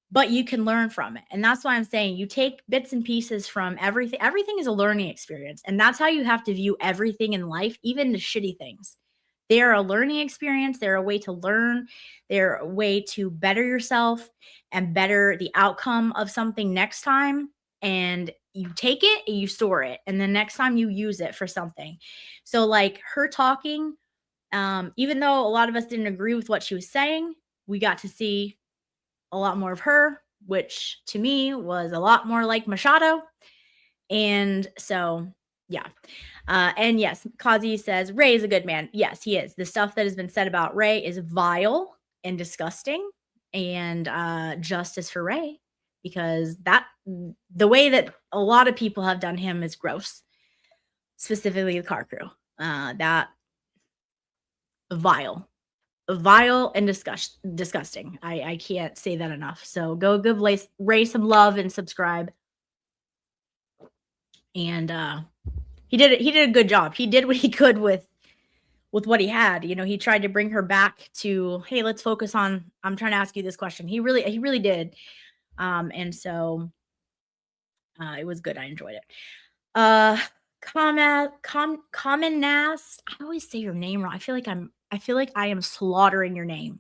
but you can learn from it. And that's why I'm saying you take bits and pieces from everything. Everything is a learning experience. And that's how you have to view everything in life, even the shitty things. They're a learning experience. They're a way to learn. They're a way to better yourself and better the outcome of something next time. And you take it and you store it. And the next time you use it for something. So like her talking, even though a lot of us didn't agree with what she was saying, we got to see a lot more of her, which to me was a lot more like Machado. And so, yeah. And yes, Kazi says, Ray is a good man. Yes, he is. The stuff that has been said about Ray is vile and disgusting, and justice for Ray, because the way that a lot of people have done him is gross, specifically the car crew. That vile and disgusting. I can't say that enough. So go give Ray some love and subscribe. And he did a good job. He did what he could with with what he had. You know, he tried to bring her back to, hey, let's focus on, I'm trying to ask you this question. He really did. And so it was good. I enjoyed it. Common Nast. I always say your name wrong. I feel like I am slaughtering your name.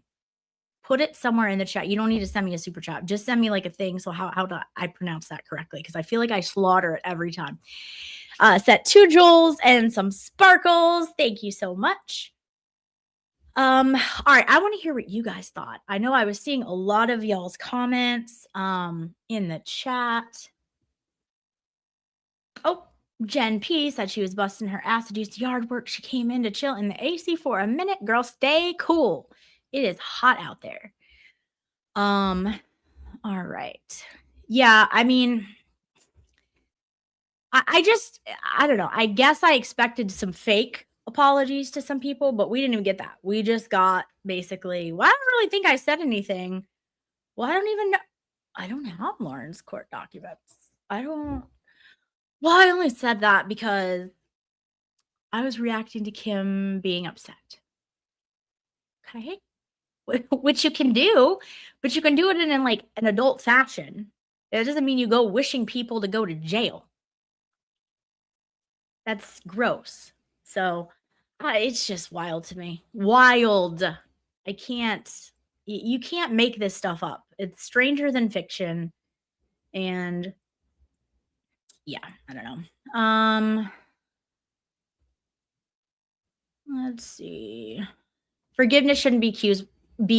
Put it somewhere in the chat. You don't need to send me a super chat. Just send me like a thing. So how do I pronounce that correctly? Because I feel like I slaughter it every time. Set 2 jewels and some sparkles. Thank you so much. All right, I want to hear what you guys thought. I know I was seeing a lot of y'all's comments in the chat. Oh, Jen P said she was busting her ass to do yard work. She came in to chill in the AC for a minute. Girl, stay cool. It is hot out there. All right. Yeah, I mean, I don't know. I guess I expected some fake apologies to some people, but we didn't even get that. We just got basically, well, I don't really think I said anything. Well, I don't even know. I don't have Lauren's court documents. Well, I only said that because I was reacting to Kim being upset. Okay. Which you can do, but you can do it in like an adult fashion. It doesn't mean you go wishing people to go to jail. That's gross. So it's just wild to me. Wild. I can't, you can't make this stuff up. It's stranger than fiction. And yeah, I don't know. Let's see. Forgiveness shouldn't be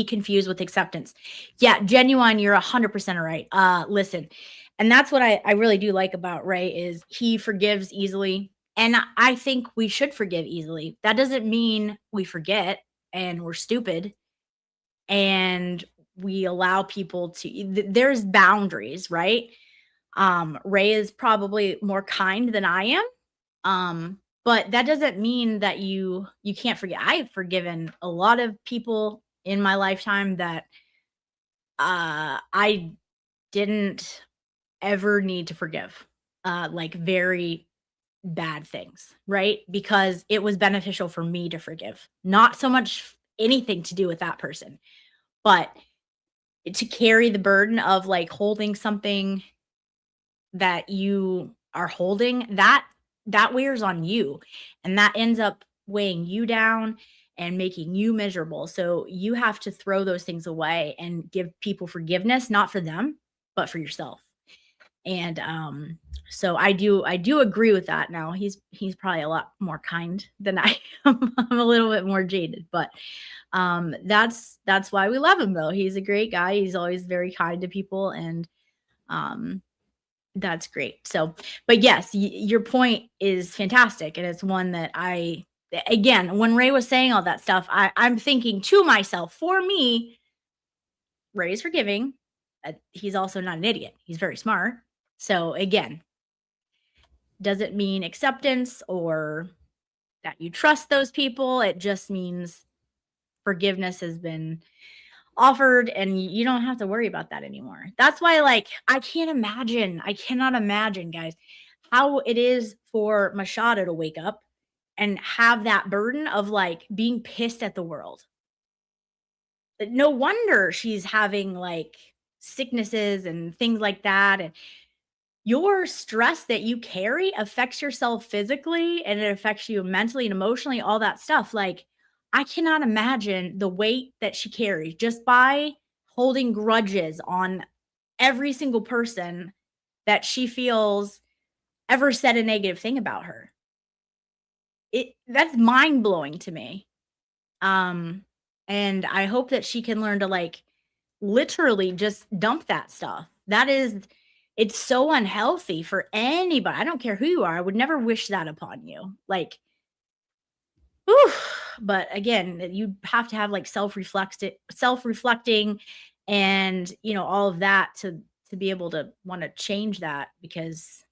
confused with acceptance. Yeah, Genuine, you're 100% right. Listen, and that's what I really do like about Ray is he forgives easily. And I think we should forgive easily. That doesn't mean we forget and we're stupid and we allow people to, there's boundaries, right? Ray is probably more kind than I am. But that doesn't mean that you can't forget. I have forgiven a lot of people in my lifetime that I didn't ever need to forgive. Like very bad things, right? Because it was beneficial for me to forgive. Not so much anything to do with that person, but to carry the burden of like holding something that you are holding, that wears on you, and that ends up weighing you down and making you miserable. So you have to throw those things away and give people forgiveness, not for them, but for yourself. And so I do agree with that. Now he's probably a lot more kind than I am. I'm a little bit more jaded, but that's why we love him though. He's a great guy. He's always very kind to people, and that's great. So, but yes, your point is fantastic. And it's one that again, when Ray was saying all that stuff, I'm thinking to myself, for me, Ray's forgiving. He's also not an idiot. He's very smart. So again, doesn't mean acceptance or that you trust those people. It just means forgiveness has been offered and you don't have to worry about that anymore. That's why, like, I cannot imagine, guys, how it is for Machado to wake up and have that burden of like being pissed at the world. No wonder she's having like sicknesses and things like that. And your stress that you carry affects yourself physically and it affects you mentally and emotionally, all that stuff. Like, I cannot imagine the weight that she carries just by holding grudges on every single person that she feels ever said a negative thing about her. That's mind-blowing to me. And I hope that she can learn to like literally just dump that stuff. It's so unhealthy for anybody. I don't care who you are. I would never wish that upon you. Like, whew. But again, you have to have like self-reflecting and, you know, all of that to be able to want to change that, because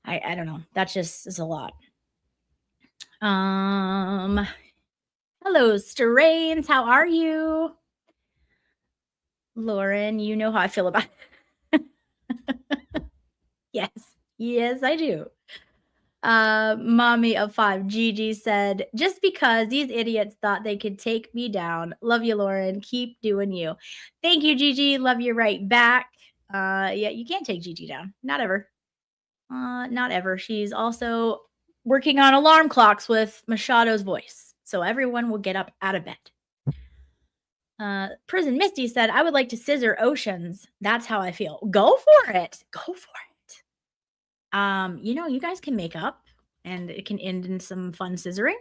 I don't know. That just is a lot. Hello, Sterains. How are you? Lauren, you know how I feel about it. Yes, I do. Mommy of 5, Gigi said, just because these idiots thought they could take me down. Love you, Lauren. Keep doing you. Thank you, Gigi. Love you right back. Yeah, you can't take Gigi down. Not ever. Not ever. She's also working on alarm clocks with Machado's voice. So everyone will get up out of bed. Prison Misty said, I would like to scissor Oceans. That's how I feel. Go for it. Go for it. You guys can make up and it can end in some fun scissoring.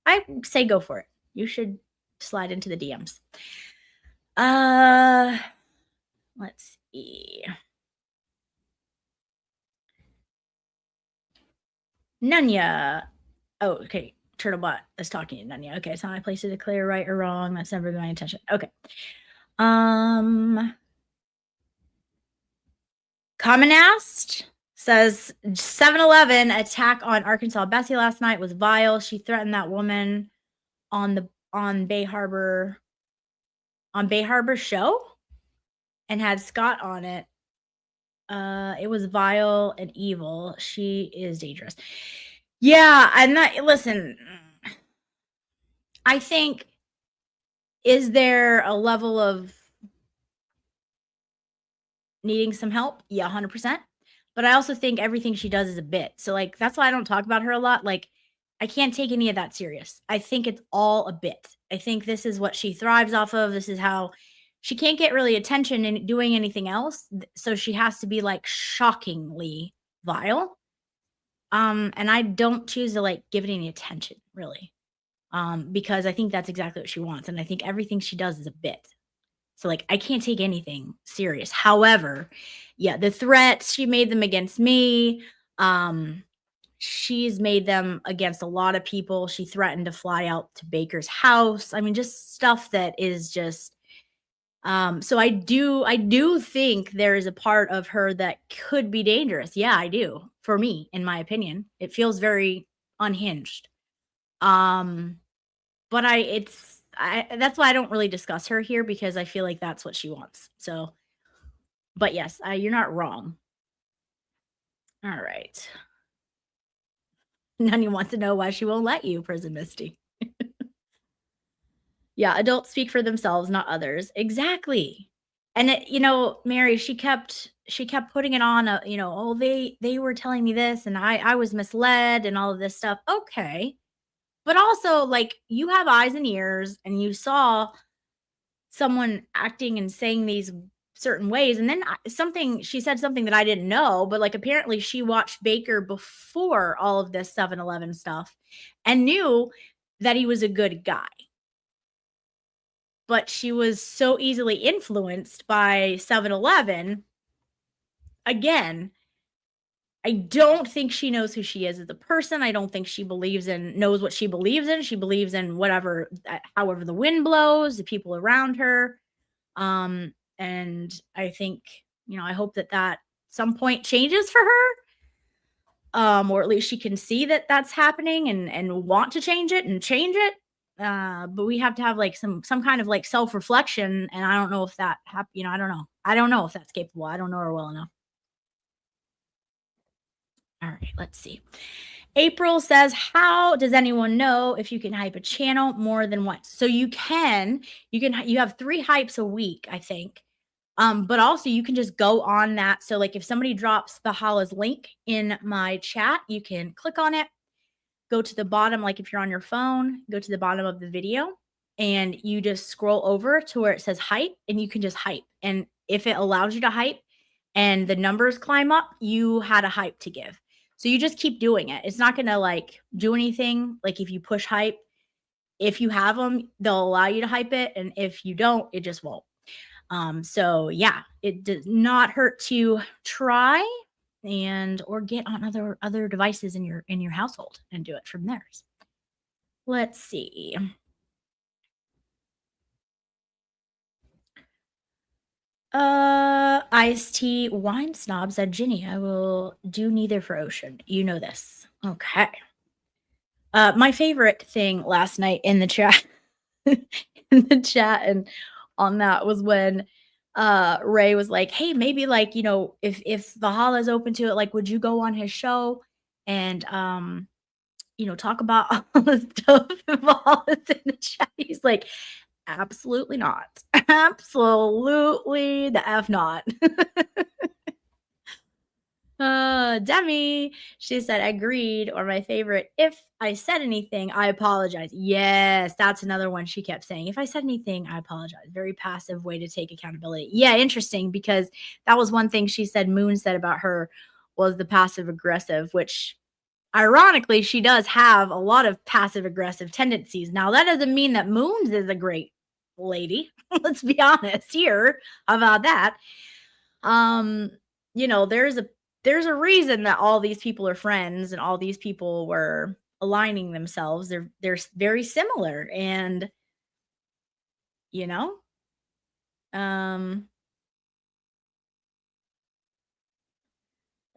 I say go for it. You should slide into the DMs. Let's see. Nunya. Oh, okay. Turtlebot is talking to Nunya. Okay, it's not my place to declare right or wrong. That's never been my intention. Okay. Commonast says 7-Eleven attack on Arkansas Bessie last night was vile. She threatened that woman on Bay Harbor show and had Scott on it. It was vile and evil. She is dangerous. Yeah, listen, I think, is there a level of needing some help? Yeah, 100%. But I also think everything she does is a bit. So, like, that's why I don't talk about her a lot. Like, I can't take any of that serious. I think it's all a bit. I think this is what she thrives off of. This is how she can't get really attention in doing anything else. So she has to be, like, shockingly vile. And I don't choose to, like, give it any attention, really. Because I think that's exactly what she wants. And I think everything she does is a bit. So, like, I can't take anything serious. However, yeah, the threats, she made them against me. She's made them against a lot of people. She threatened to fly out to Baker's house. I mean, just stuff that is just so I do think there is a part of her that could be dangerous. Yeah, I do. For me, in my opinion, it feels very unhinged. But that's why I don't really discuss her here, because I feel like that's what she wants. So, but yes, you're not wrong. All right. None wants to know why she won't let you, Prison Misty. Yeah, adults speak for themselves, not others. Exactly. And Mary, she kept putting it on oh, they were telling me this and I was misled and all of this stuff. Okay. But also, like, you have eyes and ears and you saw someone acting and saying these certain ways. And then she said something that I didn't know, but, like, apparently she watched Baker before all of this 7-Eleven stuff and knew that he was a good guy. But she was so easily influenced by 7-Eleven. Again, I don't think she knows who she is as a person. I don't think she knows what she believes in. She believes in however the wind blows, the people around her. And I think, I hope that some point changes for her. Or at least she can see that that's happening and want to change it and change it. But we have to have, like, some kind of, like, self-reflection. And I don't know if that happens. I don't know. I don't know if that's capable. I don't know her well enough. All right, let's see. April says, how does anyone know if you can hype a channel more than once? So you have 3 hypes a week, I think. But also you can just go on that. So, like, if somebody drops Valhalla's link in my chat, you can click on it, go to the bottom, like if you're on your phone, go to the bottom of the video and you just scroll over to where it says hype and you can just hype. And if it allows you to hype and the numbers climb up, you had a hype to give. So you just keep doing it. It's not going to, like, do anything. Like, if you push hype, if you have them, they'll allow you to hype it. And if you don't, it just won't. So yeah, it does not hurt to try or get on other devices in your household and do it from theirs. Let's see. Iced tea wine snob said, Ginny, I will do neither for Ocean. You know this. Okay. My favorite thing last night in the chat and on that was when Ray was like, hey, maybe, like, if Valhalla's open to it, like, would you go on his show? and talk about all the stuff involved in the chat. He's like, absolutely not. Absolutely the F not. Demi, she said, agreed, or my favorite. If I said anything, I apologize. Yes, that's another one she kept saying. If I said anything, I apologize. Very passive way to take accountability. Yeah, interesting, because that was one thing she said Moon said about her was the passive aggressive, which ironically, she does have a lot of passive aggressive tendencies. Now, that doesn't mean that Moons is a great lady. Let's be honest here about that. There's a reason that all these people are friends and all these people were aligning themselves. They're very similar, and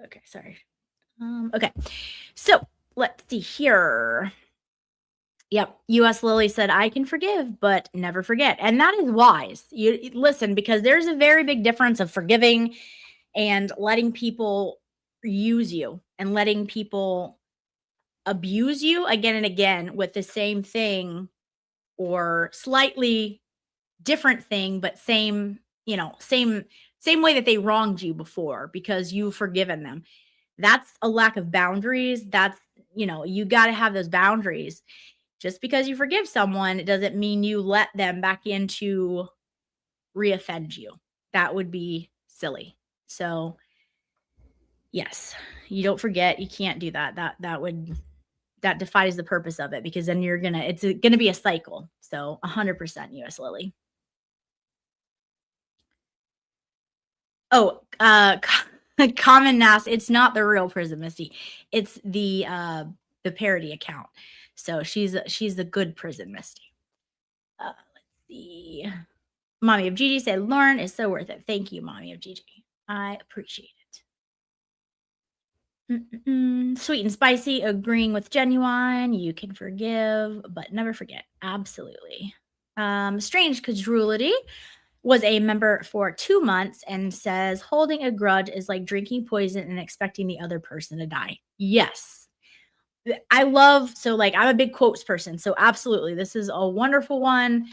okay, sorry. Okay. So, let's see here. Yep. US Lily said, I can forgive, but never forget. And that is wise. You listen, because there's a very big difference of forgiving and letting people use you and letting people abuse you again and again with the same thing or slightly different thing, but same way that they wronged you before because you've forgiven them. That's a lack of boundaries. That's, you got to have those boundaries. Just because you forgive someone, it doesn't mean you let them back in to reoffend you. That would be silly. So, yes, you don't forget. You can't do that. That defies the purpose of it, because then it's gonna be a cycle. So 100% US Lily. Oh, Common Nas, it's not the real Prison Misty. It's the parody account. So she's the good Prison Misty. Let's see. Mommy of Gigi said, Lauren is so worth it. Thank you, Mommy of Gigi. I appreciate it. Sweet and spicy, agreeing with Genuine. You can forgive, but never forget. Absolutely. Strange Credulity was a member for 2 months and says, holding a grudge is like drinking poison and expecting the other person to die. Yes. I'm a big quotes person. So absolutely. This is a wonderful one.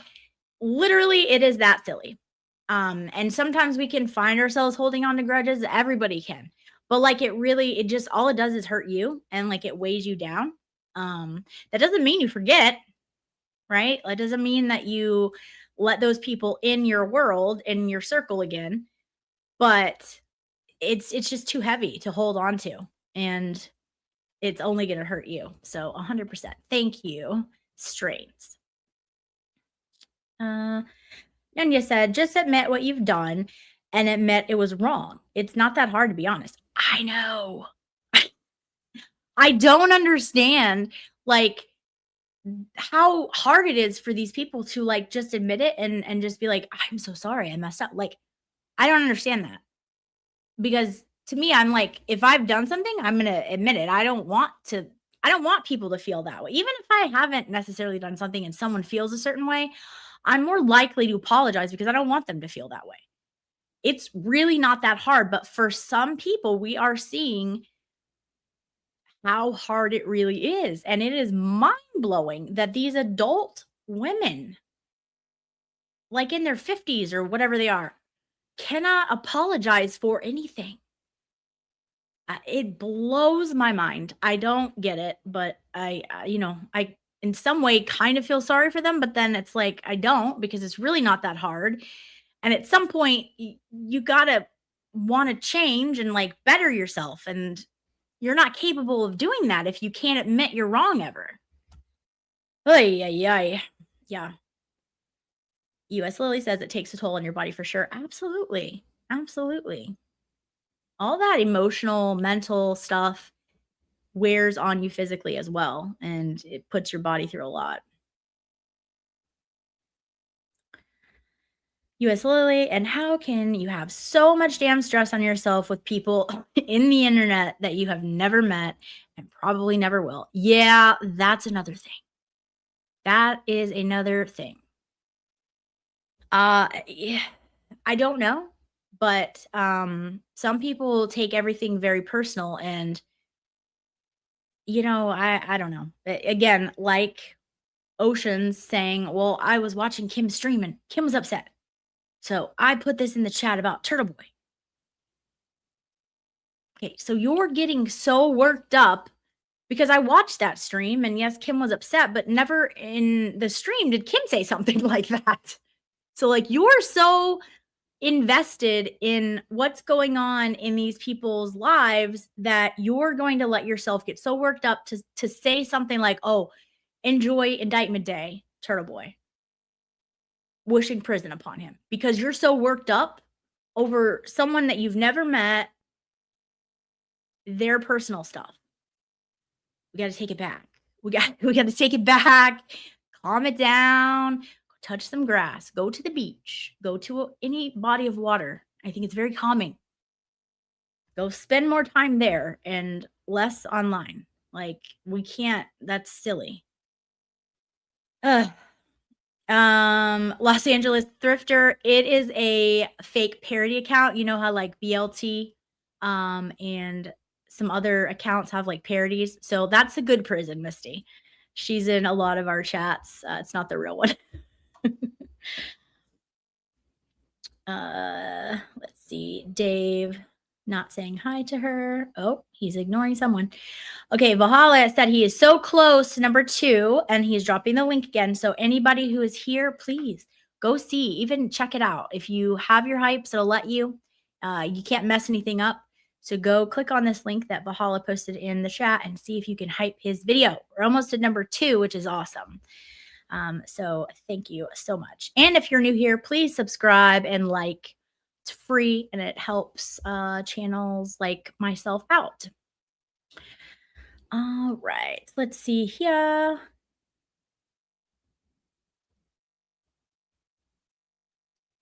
Literally, it is that silly. And sometimes we can find ourselves holding on to grudges. Everybody can. But all it does is hurt you and it weighs you down. That doesn't mean you forget, right? That doesn't mean that you let those people in your world, in your circle again. But it's just too heavy to hold on to. And it's only going to hurt you. So 100%. Thank you, Strains. Nanya said, just admit what you've done and admit it was wrong. It's not that hard, to be honest. I know. I don't understand how hard it is for these people to just admit it and just be like, I'm so sorry, I messed up. I don't understand that, because to me, I'm like, if I've done something, I'm going to admit it. I don't want people to feel that way. Even if I haven't necessarily done something and someone feels a certain way, I'm more likely to apologize because I don't want them to feel that way. It's really not that hard. But for some people, we are seeing how hard it really is. And it is mind-blowing that these adult women, in their 50s or whatever they are, cannot apologize for anything. It blows my mind. I don't get it, but I in some way kind of feel sorry for them, but then it's like I don't, because it's really not that hard. And at some point you got to want to change and better yourself, and you're not capable of doing that if you can't admit you're wrong ever. Yeah. US Lily says it takes a toll on your body for sure. Absolutely. All that emotional, mental stuff wears on you physically as well, and it puts your body through a lot. US Lily, and how can you have so much damn stress on yourself with people in the internet that you have never met and probably never will? Yeah, that's another thing. That is another thing. Yeah, I don't know. But some people take everything very personal, and I don't know. Again, like Oceans saying, well, I was watching Kim stream and Kim was upset. So I put this in the chat about Turtle Boy. Okay, so you're getting so worked up because I watched that stream and yes, Kim was upset, but never in the stream did Kim say something like that. So like you're so invested in what's going on in these people's lives that you're going to let yourself get so worked up to say something like, oh, enjoy indictment day, Turtle Boy, wishing prison upon him, because you're so worked up over someone that you've never met, their personal stuff. We got to take it back. We got to take it back. Calm it down. Touch some grass. Go to the beach. Go to any body of water. I think it's very calming. Go spend more time there and less online. Like we can't. That's silly. Los Angeles Thrifter. It is a fake parody account. You know how like BLT and some other accounts have like parodies. So that's a good prison, Misty. She's in a lot of our chats. It's not the real one. Let's see. Dave not saying hi to her. Oh, he's ignoring someone. Okay, Valhalla said he is so close to number 2 and he's dropping the link again. So anybody who is here, please go see, even check it out. If you have your hypes, it'll let you. You can't mess anything up. So go click on this link that Valhalla posted in the chat and see if you can hype his video. We're almost at number 2, which is awesome. So thank you so much. And if you're new here, please subscribe and like. It's free and it helps channels like myself out. All right, let's see here.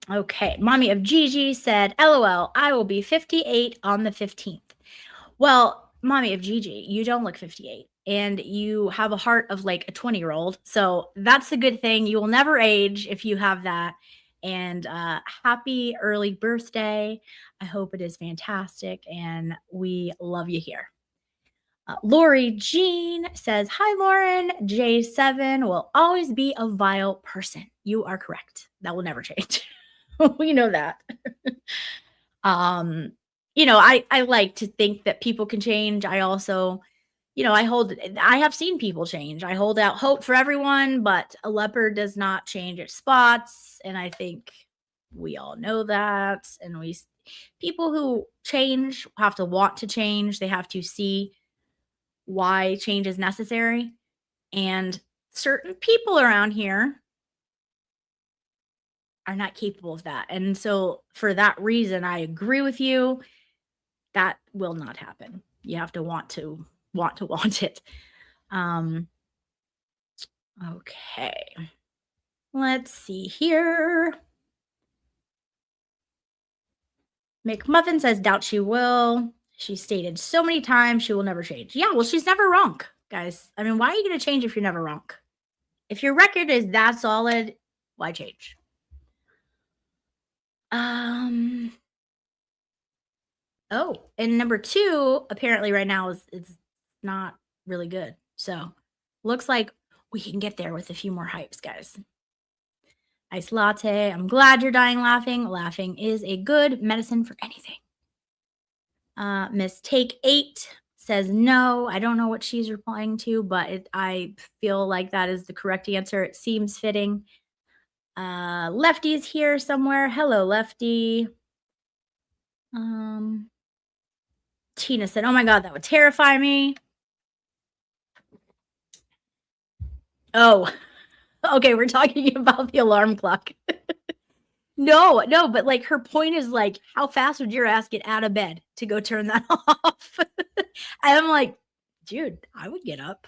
Okay, Mommy of Gigi said, LOL, I will be 58 on the 15th. Well, Mommy of Gigi, you don't look 58 and you have a heart of like a 20-year-old. So that's a good thing. You will never age if you have that. And happy early birthday. I hope it is fantastic and we love you here. Lori Jean says, hi, Lauren. J7 will always be a vile person. You are correct. That will never change. We know that. I like to think that people can change. I also, I have seen people change. I hold out hope for everyone, but a leopard does not change its spots. And I think we all know that. And people who change have to want to change. They have to see why change is necessary. And certain people around here are not capable of that. And so for that reason, I agree with you. That will not happen. You have to want it. Okay. Let's see here. McMuffin says, doubt she will. She stated so many times she will never change. Yeah, well, she's never wrong, guys. I mean, why are you going to change if you're never wrong? If your record is that solid, why change? Oh, and number 2 apparently right now is not really good. So looks like we can get there with a few more hypes, guys. Ice latte. I'm glad you're dying laughing. Laughing is a good medicine for anything. Miss Take 8 says no. I don't know what she's replying to, but I feel like that is the correct answer. It seems fitting. Lefty's here somewhere. Hello, Lefty. Tina said, oh my God, that would terrify me. Oh, okay. We're talking about the alarm clock. No, but like her point is like, how fast would your ass get out of bed to go turn that off? And I'm like, dude, I would get up.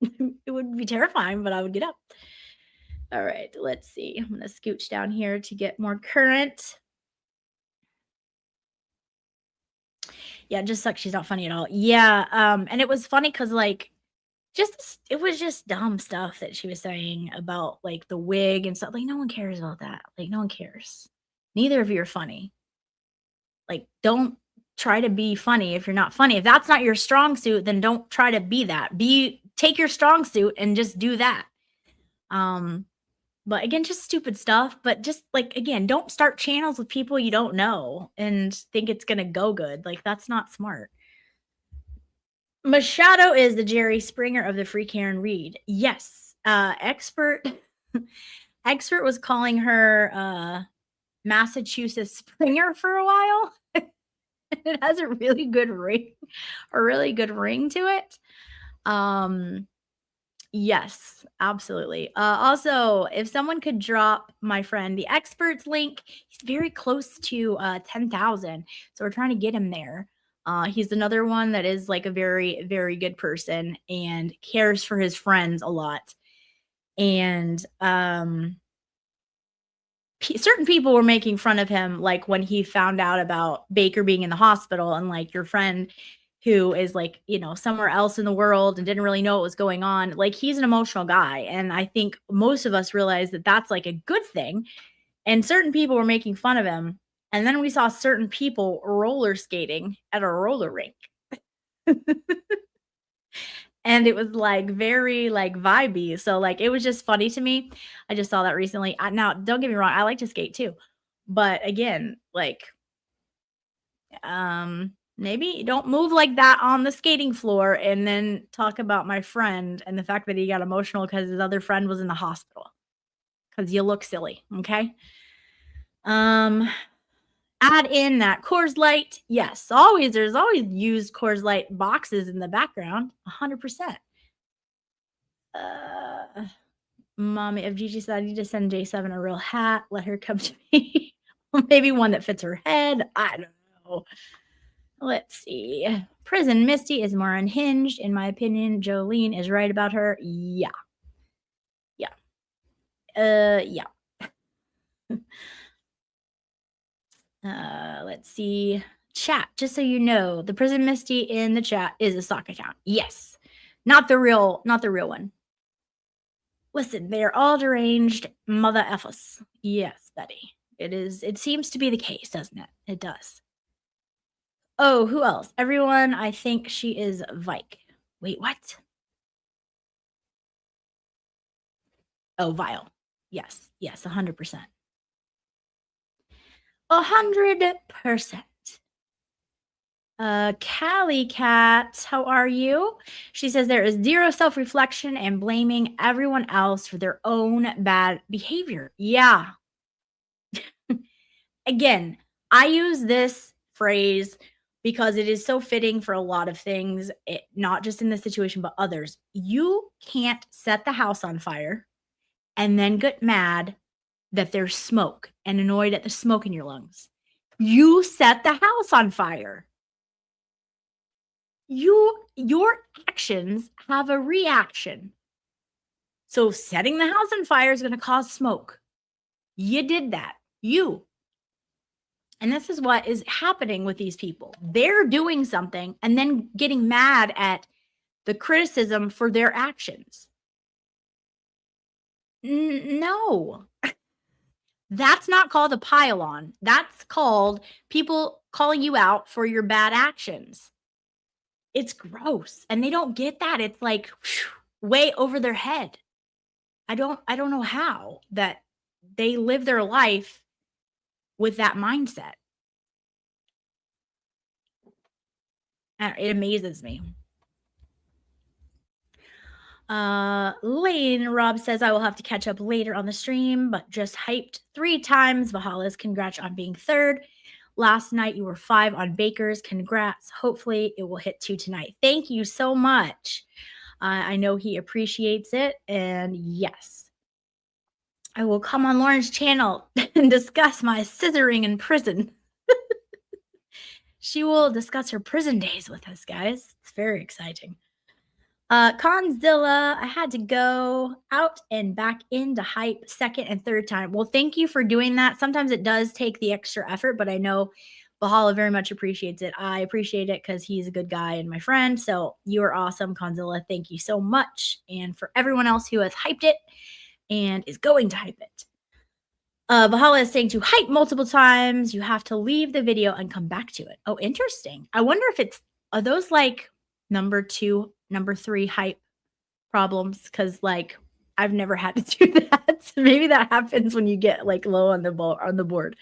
It would be terrifying, but I would get up. All right, let's see. I'm going to scooch down here to get more current. Yeah, it just sucks. She's not funny at all. Yeah. And it was funny because like, it was just dumb stuff that she was saying about like the wig and stuff. Like, no one cares about that. Like, no one cares. Neither of you are funny. Like, don't try to be funny if you're not funny. If that's not your strong suit, then don't try to be that. Take your strong suit and just do that. But again, just stupid stuff. But just like, again, don't start channels with people you don't know and think it's gonna go good. Like, that's not smart. Machado is the Jerry Springer of the Free Karen Reed. Yes. Expert was calling her Massachusetts Springer for a while. It has a really good ring to it. Yes, absolutely. Also, if someone could drop my friend the Expert's link, he's very close to 10,000, so we're trying to get him there. He's another one that is like a very, very good person and cares for his friends a lot. And certain people were making fun of him, like when he found out about Baker being in the hospital, and like your friend who is like, you know, somewhere else in the world and didn't really know what was going on. Like, he's an emotional guy. And I think most of us realize that that's like a good thing. And certain people were making fun of him. And then we saw certain people roller skating at a roller rink. And it was like very like vibey. So like, it was just funny to me. I just saw that recently. Now, don't get me wrong, I like to skate too. But again, like, maybe don't move like that on the skating floor and then talk about my friend and the fact that he got emotional because his other friend was in the hospital. Because you look silly, okay? Add in that Coors Light. Yes, there's always used Coors Light boxes in the background. 100%. Mommy of Gigi said, I need to send J7 a real hat. Let her come to me. Maybe one that fits her head. I don't know. Let's see. Prison Misty is more unhinged. In my opinion, Jolene is right about her. Yeah. Let's see. Chat, just so you know, the Prison Misty in the chat is a sock account. Yes. Not the real one. Listen, they're all deranged mother effers. Yes, Betty. It seems to be the case, doesn't it? It does. Oh, who else? Everyone, I think she is Vike. Wait, what? Oh, Vile. Yes, 100%. 100%. Callie Cat, how are you? She says there is zero self-reflection and blaming everyone else for their own bad behavior. Yeah. Again, I use this phrase because it is so fitting for a lot of things, not just in this situation, but others. You can't set the house on fire and then get mad that there's smoke and annoyed at the smoke in your lungs. You set the house on fire. Your actions have a reaction. So setting the house on fire is going to cause smoke. You did that. And this is what is happening with these people. They're doing something and then getting mad at the criticism for their actions. No. That's not called a pile-on. That's called people calling you out for your bad actions. It's gross. And they don't get that. It's like way over their head. I don't know how that they live their life with that mindset. It amazes me. Lane Rob says, I will have to catch up later on the stream, but just hyped 3 times. Valhalla's congrats on being 3rd. Last night you were 5 on Baker's. Congrats. Hopefully it will hit 2 tonight. Thank you so much. I know he appreciates it. And yes, I will come on Lauren's channel and discuss my scissoring in prison. She will discuss her prison days with us, guys. It's very exciting. Conzilla, I had to go out and back into hype 2nd and 3rd time. Well, thank you for doing that. Sometimes it does take the extra effort, but I know Valhalla very much appreciates it. I appreciate it because he's a good guy and my friend. So you are awesome, Conzilla. Thank you so much. And for everyone else who has hyped it and is going to hype it. Valhalla is saying to hype multiple times, you have to leave the video and come back to it. Oh, interesting. I wonder if are those like number 2, number 3 hype problems? Because like I've never had to do that. Maybe that happens when you get like low on the board.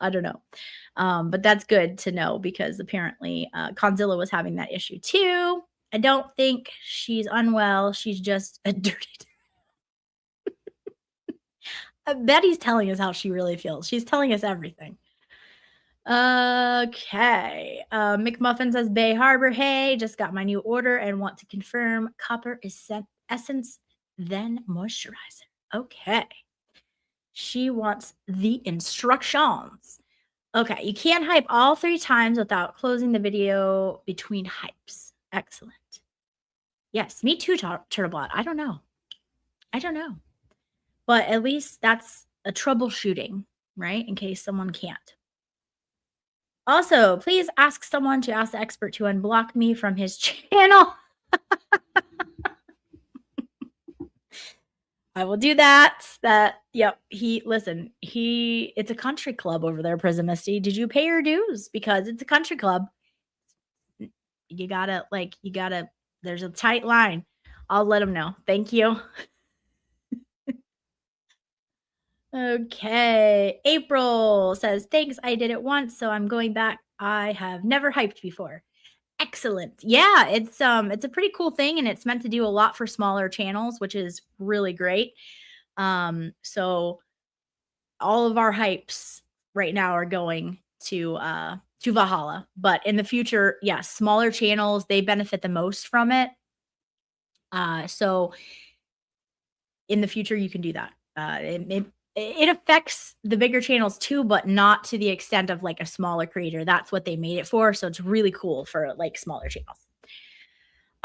I don't know. But that's good to know because apparently Conzilla was having that issue too. I don't think she's unwell. She's just a dirty. Betty's telling us how she really feels. She's telling us everything. Okay. McMuffin says Bay Harbor. Hey, just got my new order and want to confirm copper is essence, then moisturizer. Okay. She wants the instructions. Okay. You can't hype all 3 times without closing the video between hypes. Excellent. Yes, me too, Turtlebot. I don't know. But at least that's a troubleshooting, right? In case someone can't. Also, please ask someone to ask the expert to unblock me from his channel. I will do that. Yep. It's a country club over there, Prism Misty. Did you pay your dues? Because it's a country club. You gotta, there's a tight line. I'll let him know. Thank you. Okay. April says, thanks. I did it once, so I'm going back. I have never hyped before. Excellent. Yeah, it's a pretty cool thing, and it's meant to do a lot for smaller channels, which is really great. So all of our hypes right now are going to Valhalla. But in the future, yes, smaller channels, they benefit the most from it. So in the future, you can do that. It affects the bigger channels too, but not to the extent of like a smaller creator. That's what they made it for. So it's really cool for like smaller channels.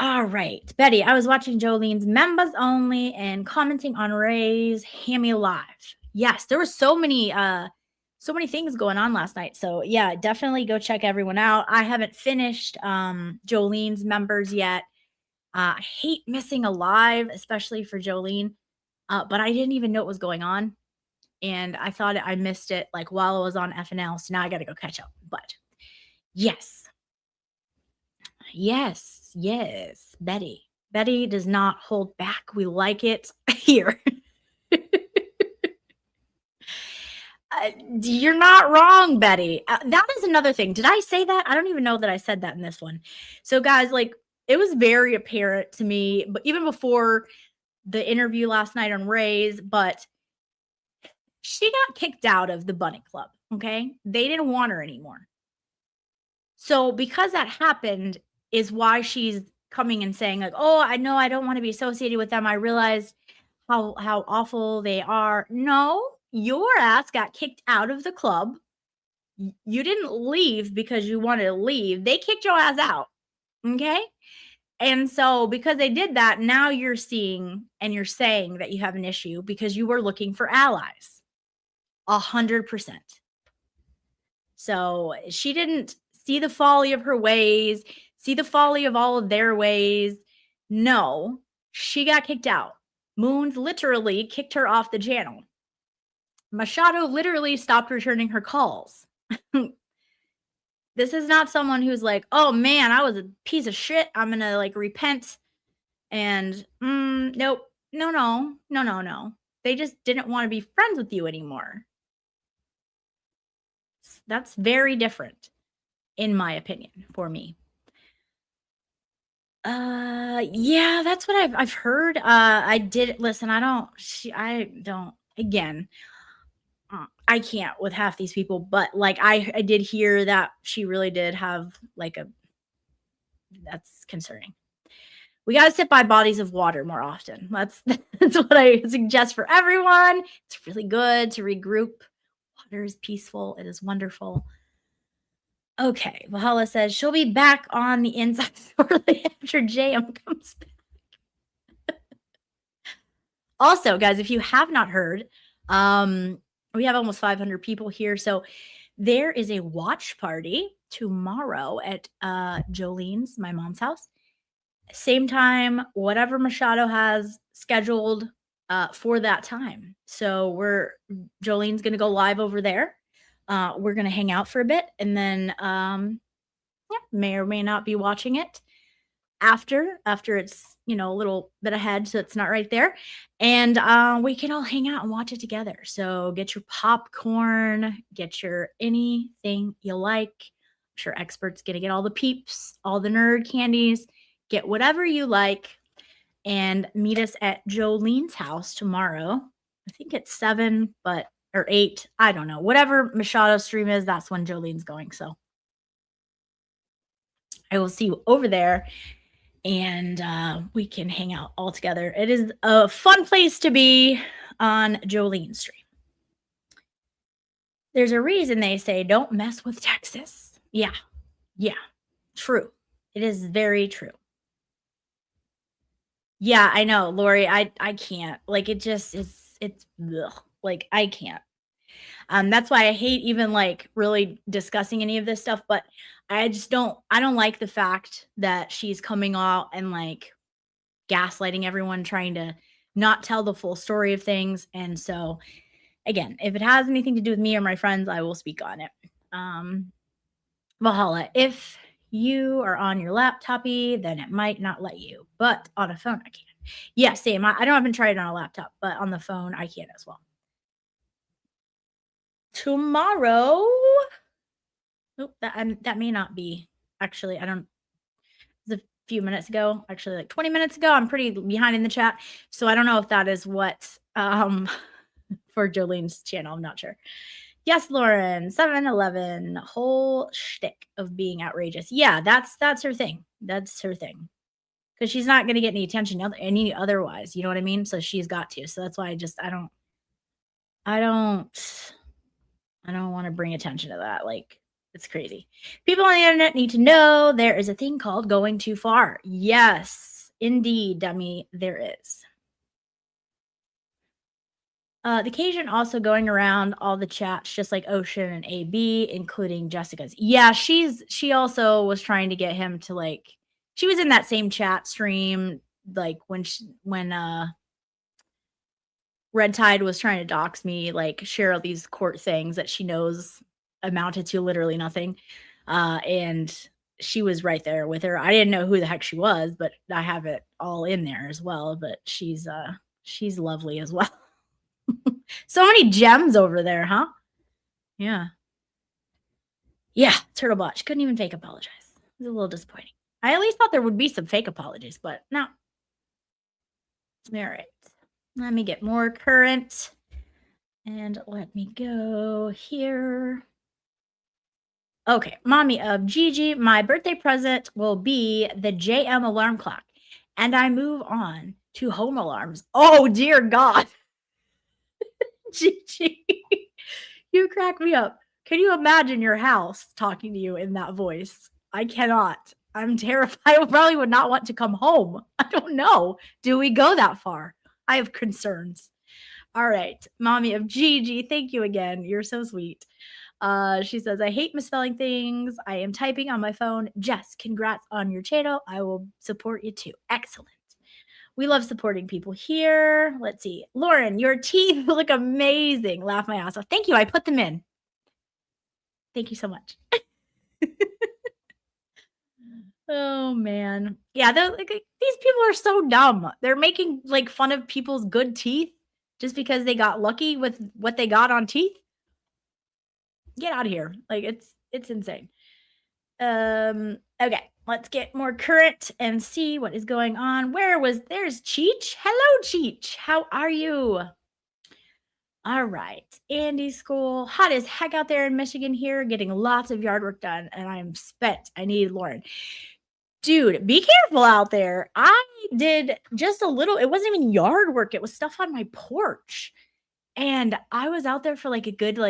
All right, Betty, I was watching Jolene's members only and commenting on Ray's Hammy Live. Yes, there were so many things going on last night. So yeah, definitely go check everyone out. I haven't finished Jolene's members yet. I hate missing a live, especially for Jolene. But I didn't even know what was going on. And I thought I missed it like while I was on FNL. So now I got to go catch up. But yes, Betty. Betty does not hold back. We like it here. You're not wrong, Betty. That is another thing. Did I say that? I don't even know that I said that in this one. So guys, like it was very apparent to me, but even before the interview last night on Ray's, but she got kicked out of the Bunny Club. Okay. They didn't want her anymore. So because that happened is why she's coming and saying like, oh, I know I don't want to be associated with them. I realized how awful they are. No, your ass got kicked out of the club. You didn't leave because you wanted to leave. They kicked your ass out. Okay. And so because they did that, now you're seeing and you're saying that you have an issue because you were looking for allies. 100%. So she didn't see the folly of her ways, see the folly of all of their ways. No, she got kicked out. Moons literally kicked her off the channel. Machado literally stopped returning her calls. This is not someone who's like, oh man, I was a piece of shit. I'm going to like repent. And nope. No. They just didn't want to be friends with you anymore. That's very different, in my opinion, for me. Yeah, that's what I've heard. I did listen. I don't, again, I can't with half these people, but like I did hear that she really did have like that's concerning. We got to sit by bodies of water more often. That's what I suggest for everyone. It's really good to regroup. Water is peaceful. It is wonderful. Okay. Valhalla says she'll be back on the inside shortly after JM comes back. Also, guys, if you have not heard, we have almost 500 people here. So there is a watch party tomorrow at Jolene's, my mom's house. Same time, whatever Machado has scheduled, for that time. So Jolene's going to go live over there. We're going to hang out for a bit, and then yeah, may or may not be watching it after it's, you know, a little bit ahead, so it's not right there. And we can all hang out and watch it together. So get your popcorn, get your anything you like. I'm sure Expert's gonna get all the peeps, all the nerd candies, get whatever you like, and meet us at Jolene's house tomorrow. I think it's 7 or 8, I don't know, whatever Machado's stream is, that's when Jolene's going. So I will see you over there, and we can hang out all together. It is a fun place to be on Jolene's stream. There's a reason they say don't mess with Texas. Yeah, true. It is very true. Yeah, I know, Lori. I can't. Like, it just it's ugh. Like, I can't. That's why I hate even like really discussing any of this stuff, but I don't like the fact that she's coming out and like gaslighting everyone, trying to not tell the full story of things. And so again, if it has anything to do with me or my friends, I will speak on it. Valhalla, if you are on your laptopy, then it might not let you, but on a phone I can. Yeah, same. I don't even try it on a laptop, but on the phone I can as well. Tomorrow, that may not be, actually, it was a few minutes ago, actually like 20 minutes ago. I'm pretty behind in the chat, so I don't know if that is what for Jolene's channel. I'm not sure. Yes, Lauren, 7-Eleven, whole shtick of being outrageous. Yeah, that's her thing. That's her thing, because she's not going to get any attention any otherwise. You know what I mean? So she's got to. So that's why I don't want to bring attention to that. Like, it's crazy. People on the internet need to know there is a thing called going too far. Yes, indeed, dummy, there is. The Cajun also going around all the chats, just like Ocean and AB, including Jessica's. Yeah, she also was trying to get him to, like, she was in that same chat stream, like when Red Tide was trying to dox me, like share all these court things that she knows amounted to literally nothing. And she was right there with her. I didn't know who the heck she was, but I have it all in there as well. But she's lovely as well. So many gems over there, huh? Yeah. Yeah, Turtlebot. She couldn't even fake apologize. It was a little disappointing. I at least thought there would be some fake apologies, but no. All right. Let me get more current. And let me go here. Okay, mommy of Gigi, my birthday present will be the JM alarm clock. And I move on to home alarms. Oh, dear God. Gigi, you crack me up. Can you imagine your house talking to you in that voice? I cannot. I'm terrified. I probably would not want to come home. I don't know. Do we go that far? I have concerns. All right. Mommy of Gigi, thank you again. You're so sweet. She says, I hate misspelling things. I am typing on my phone. Jess, congrats on your channel. I will support you too. Excellent. We love supporting people here. Let's see. Lauren, your teeth look amazing. Laugh my ass off. Thank you. I put them in. Thank you so much. Oh, man. Yeah, these people are so dumb. They're making like fun of people's good teeth just because they got lucky with what they got on teeth. Get out of here. Like, it's insane. Okay, let's get more current and see what is going on. There's Cheech. Hello, Cheech. How are you? All right. Andy's school. Hot as heck out there in Michigan here, getting lots of yard work done, and I'm spent. I need Lauren. Dude, be careful out there. I did just a little, it wasn't even yard work. It was stuff on my porch. And I was out there for like a good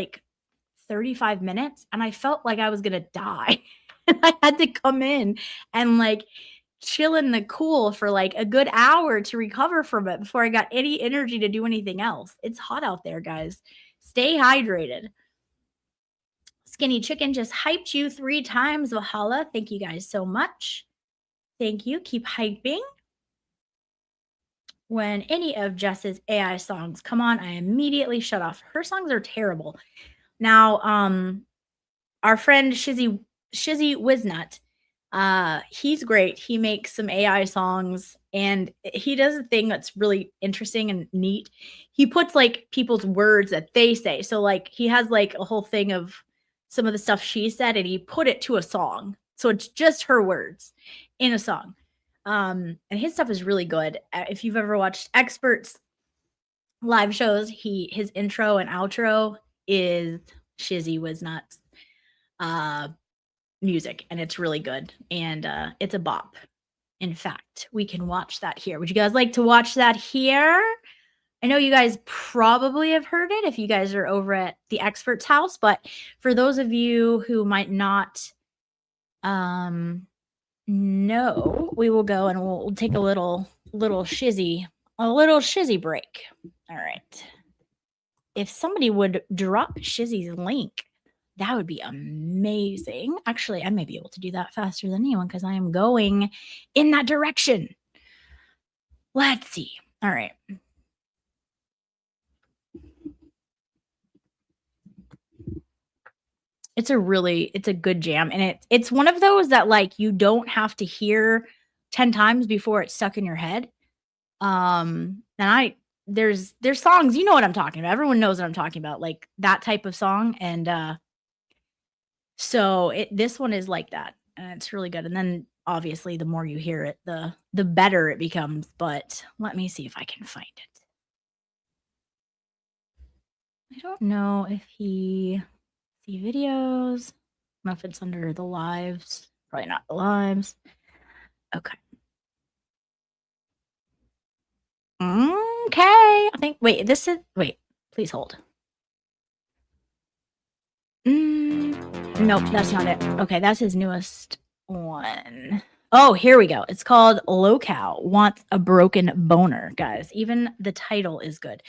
35 minutes, and I felt like I was going to die. And I had to come in and like chill in the cool for like a good hour to recover from it before I got any energy to do anything else. It's hot out there, guys. Stay hydrated. Skinny Chicken just hyped you 3 times, Valhalla. Thank you guys so much. Thank you. Keep hyping. when any of Jess's AI songs come on, I immediately shut off. Her songs are terrible. Now, our friend Shizzy Wiznut, he's great. He makes some AI songs and he does a thing that's really interesting and neat. He puts like people's words that they say. So like he has like a whole thing of some of the stuff she said and he put it to a song. So it's just her words in a song. And his stuff is really good. If you've ever watched Experts live shows, his intro and outro is Shizzy Wiznut's music, and it's really good, and it's a bop. In fact, we can watch that here. Would you guys like to watch that here? I know you guys probably have heard it if you guys are over at the Experts house, but for those of you who might not know, we will go and we'll take a little shizzy break. All right. If somebody would drop Shizzy's link, that would be amazing. Actually, I may be able to do that faster than anyone because I am going in that direction. Let's see. All right. It's a good jam. And it's one of those that like you don't have to hear 10 times before it's stuck in your head. And there's songs, you know what I'm talking about. Everyone knows what I'm talking about, like that type of song. And so this one is like that, and it's really good. And then obviously the more you hear it, the better it becomes. But let me see if I can find it. I don't know if he see videos. I don't know if it's under the lives. Probably not the lives. Okay. Okay. I think wait, please hold. Nope, that's not it. Okay, that's his newest one. Oh, here we go. It's called Lowcow Wants a Broken Boner, guys. Even the title is good.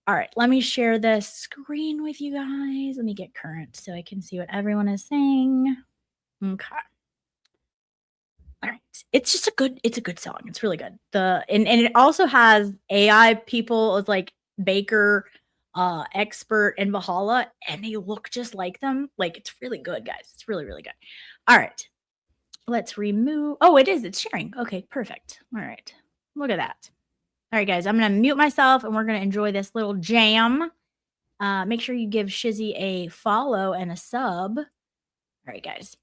All right, let me share the screen with you guys. Let me get current so I can see what everyone is saying. Okay. All right. It's just it's a good song. It's really good. And it also has AI people. It's like Baker, Expert, and Valhalla, and they look just like them. Like, it's really good, guys. It's really, really good. All right. Let's remove. Oh, it's sharing. Okay, perfect. All right. Look at that. All right, guys, I'm going to mute myself, and we're going to enjoy this little jam. Make sure you give Shizzy a follow and a sub. All right, guys.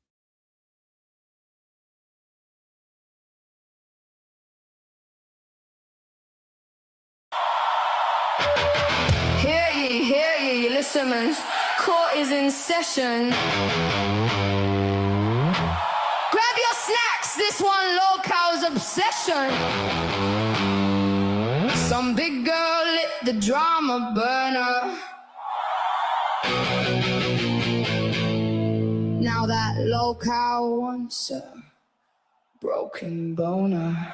Hear ye, listeners. Court is in session. Grab your snacks, this one Lowcow's obsession. Some big girl lit the drama burner. Now that Lowcow wants a broken boner.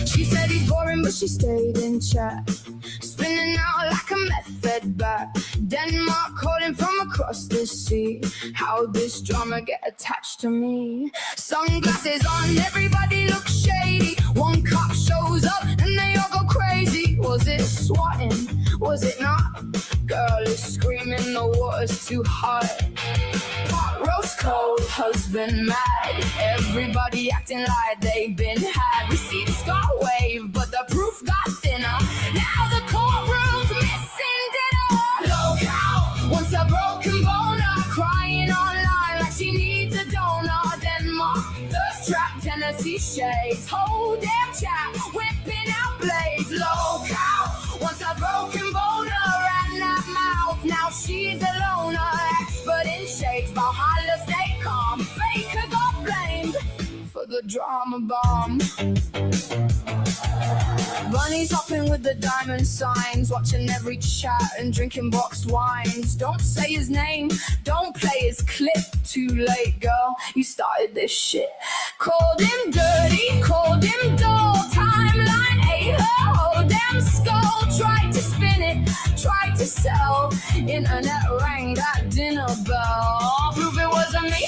She said he's boring, but she stayed in chat, spinning out like a method back. Denmark calling from across the sea. How'd this drama get attached to me? Sunglasses on, everybody looks shady. One cop shows up and they all go crazy. Was it swatting? Was it not? Girl is screaming, the water's too hot. Pot roast cold, husband mad. Everybody acting like they've been had. Receipts got waved, but the proof got thinner. Now the courtroom's missing dinner. Lowcow wants a broken boner, crying online like she needs a donor. Denmark, thirst trap, Tennessee shades, whole damn chat, whipping out blades. Lowcow wants a broken boner, ran that mouth, now she's a loner. Expert in shades, Valhalla stay calm. Baker got blamed for the drama bomb. Bunny's hopping with the diamond signs, watching every chat and drinking boxed wines. Don't say his name, don't play his clip. Too late, girl, you started this shit. Called him dirty, called him dull. Timeline ate her whole damn damn skull. Tried to spin it, tried to sell. Internet rang that dinner bell. Proof it wasn't me,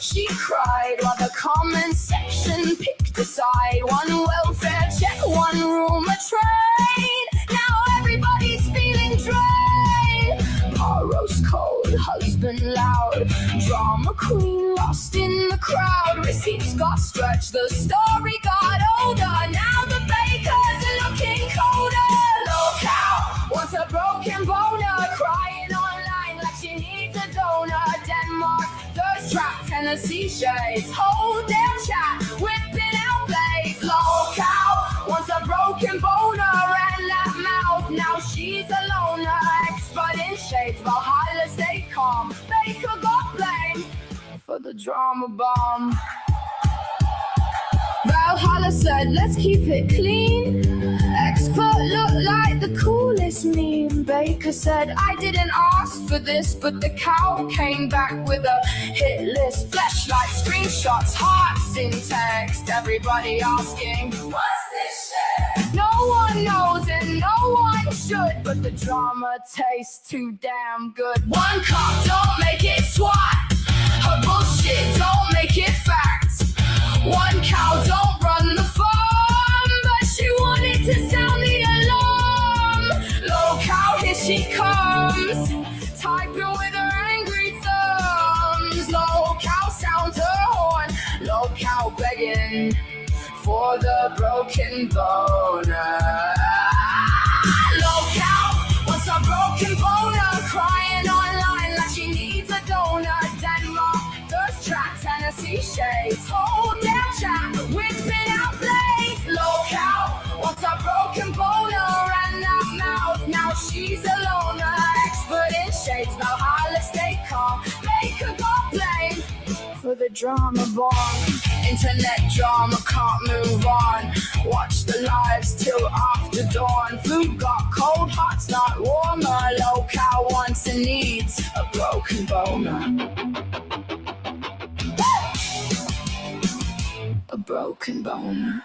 she cried, while the comment section picked a side. One welfare check, one room a trade. Now everybody's feeling drained. Pa roast cold, husband loud. Drama queen lost in the crowd. Receipts got stretched, the story got older. Now the bakers are looking colder. Look out, what's a broken boner? Crying online like she needs a donor. Denmark, thirst trap, Tennessee shades. Hold their chat, whipping out blades. Look out, wants a broken boner and that mouth. Now she's a loner, expert in shades. Valhalla stay calm, Baker got blamed for the drama bomb. Valhalla said, let's keep it clean. Expert looked like the coolest meme. Baker said, I didn't ask for this, but the cow came back with a hit list. Flashlight screenshots, hearts in text. Everybody asking, what's this shit? No one knows and no one should, but the drama tastes too damn good. One cup, don't make it swat. Her bullshit, don't make it fact. One cow, don't run the farm, but she wanted to sound the alarm. Low cow, here she comes, typing with her angry thumbs. Low cow sounds her horn, low cow begging for the broken boner. Low cow wants a broken boner, crying online like she needs a donor. Denmark, thirst trap, Tennessee shades. Hold their chat, whipping out blades. Low cow wants a broken boner and that mouth. Now she's a loner, expert in shades. Valhalla stay calm, Baker got blamed for the drama bomb. Internet drama can't move on. Watch the lives till after dawn. Food got cold, heart's not warmer. Low cow wants and needs a broken boner. A broken boner.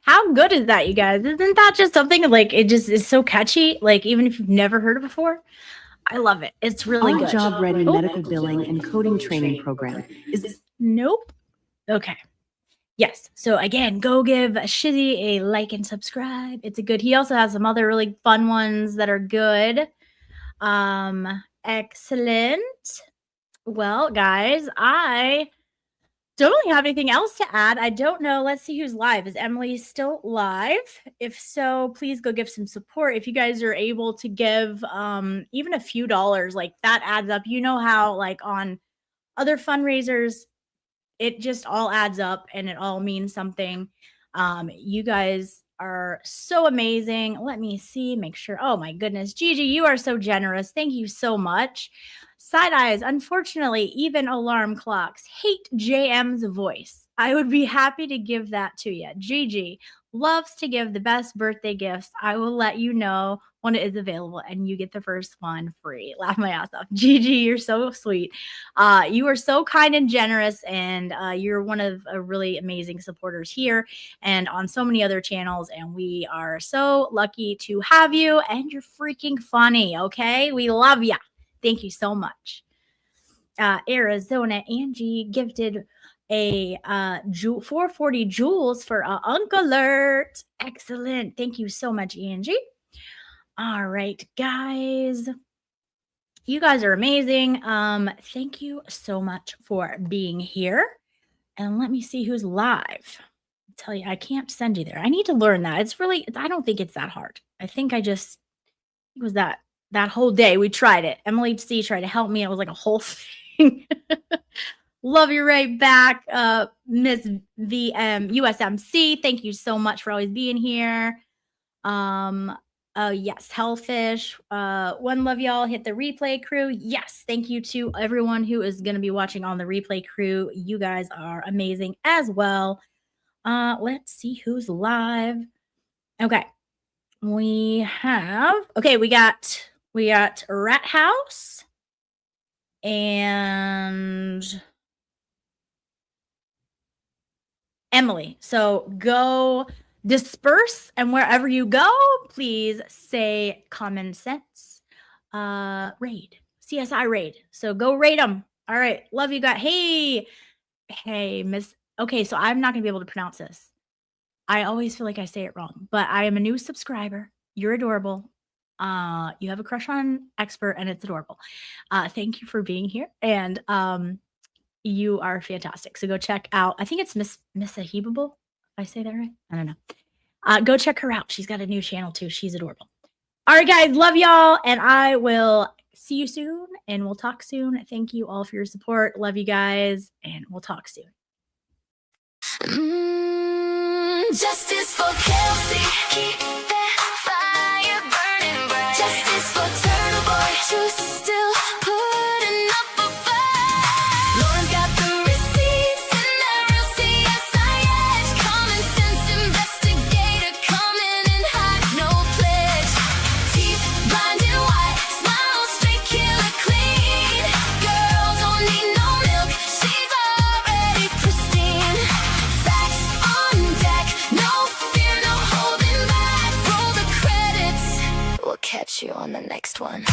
How good is that, you guys? Isn't that just something like it just is so catchy? Like, even if you've never heard it before, I love it. It's really Our good. job-ready Oh. medical billing and coding training program is Nope. Okay. Yes. So again, go give Shizzy a like and subscribe. It's a good. He also has some other really fun ones that are good. Excellent. Well, guys, I don't really have anything else to add. I don't know. Let's see who's live. Is Emily still live? If so, please go give some support. If you guys are able to give even a few dollars, like that adds up. You know how like on other fundraisers, it just all adds up and it all means something. You guys are so amazing. Let me see, make sure. Oh my goodness, Gigi, you are so generous. Thank you so much. Side eyes, unfortunately, even alarm clocks hate JM's voice. I would be happy to give that to you. Gigi loves to give the best birthday gifts. I will let you know when it is available and you get the first one free. Laugh my ass off. Gigi, you're so sweet. You are so kind and generous, and you're one of really amazing supporters here and on so many other channels, and we are so lucky to have you, and you're freaking funny, okay? We love ya. Thank you so much. Arizona, Angie gifted a 440 joules for Uncle Alert. Excellent. Thank you so much, Angie. All right, guys. You guys are amazing. Thank you so much for being here. And let me see who's live. I tell you, I can't send you there. I need to learn that. It's really, I don't think it's that hard. I think it was that whole day we tried it. Emily C tried to help me. It was like a whole thing. Love you right back, Miss USMC. Thank you so much for always being here. Yes, Hellfish. One love, y'all. Hit the replay crew. Yes, thank you to everyone who is going to be watching on the replay crew. You guys are amazing as well. Let's see who's live. Okay, we got Rat House. and Emily. So go disperse, and wherever you go, please say common sense. Raid, CSI raid. So go raid them. All right, love you guys. Hey, Miss. Okay, so I'm not gonna be able to pronounce this. I always feel like I say it wrong, but I am a new subscriber. You're adorable. You have a crush on Expert, and it's adorable. Thank you for being here, and you are fantastic. So go check out. I think it's Miss Ahibable. If I say that right, I don't know. Go check her out. She's got a new channel too. She's adorable. All right, guys, love y'all, and I will see you soon, and we'll talk soon. Thank you all for your support. Love you guys, and we'll talk soon. Justice for Kelsey, keep that fire burning bright. Justice for Turtle Boy, truth still putting up a fight. Lauren's got the receipts and that real CSI edge. Common sense investigator coming in hot, no pledge. Teeth blind and white, smile straight, killer clean. Girl don't need no milk, she's already pristine. Facts on deck, no fear, no holding back. Roll the credits, we'll catch you on the next one.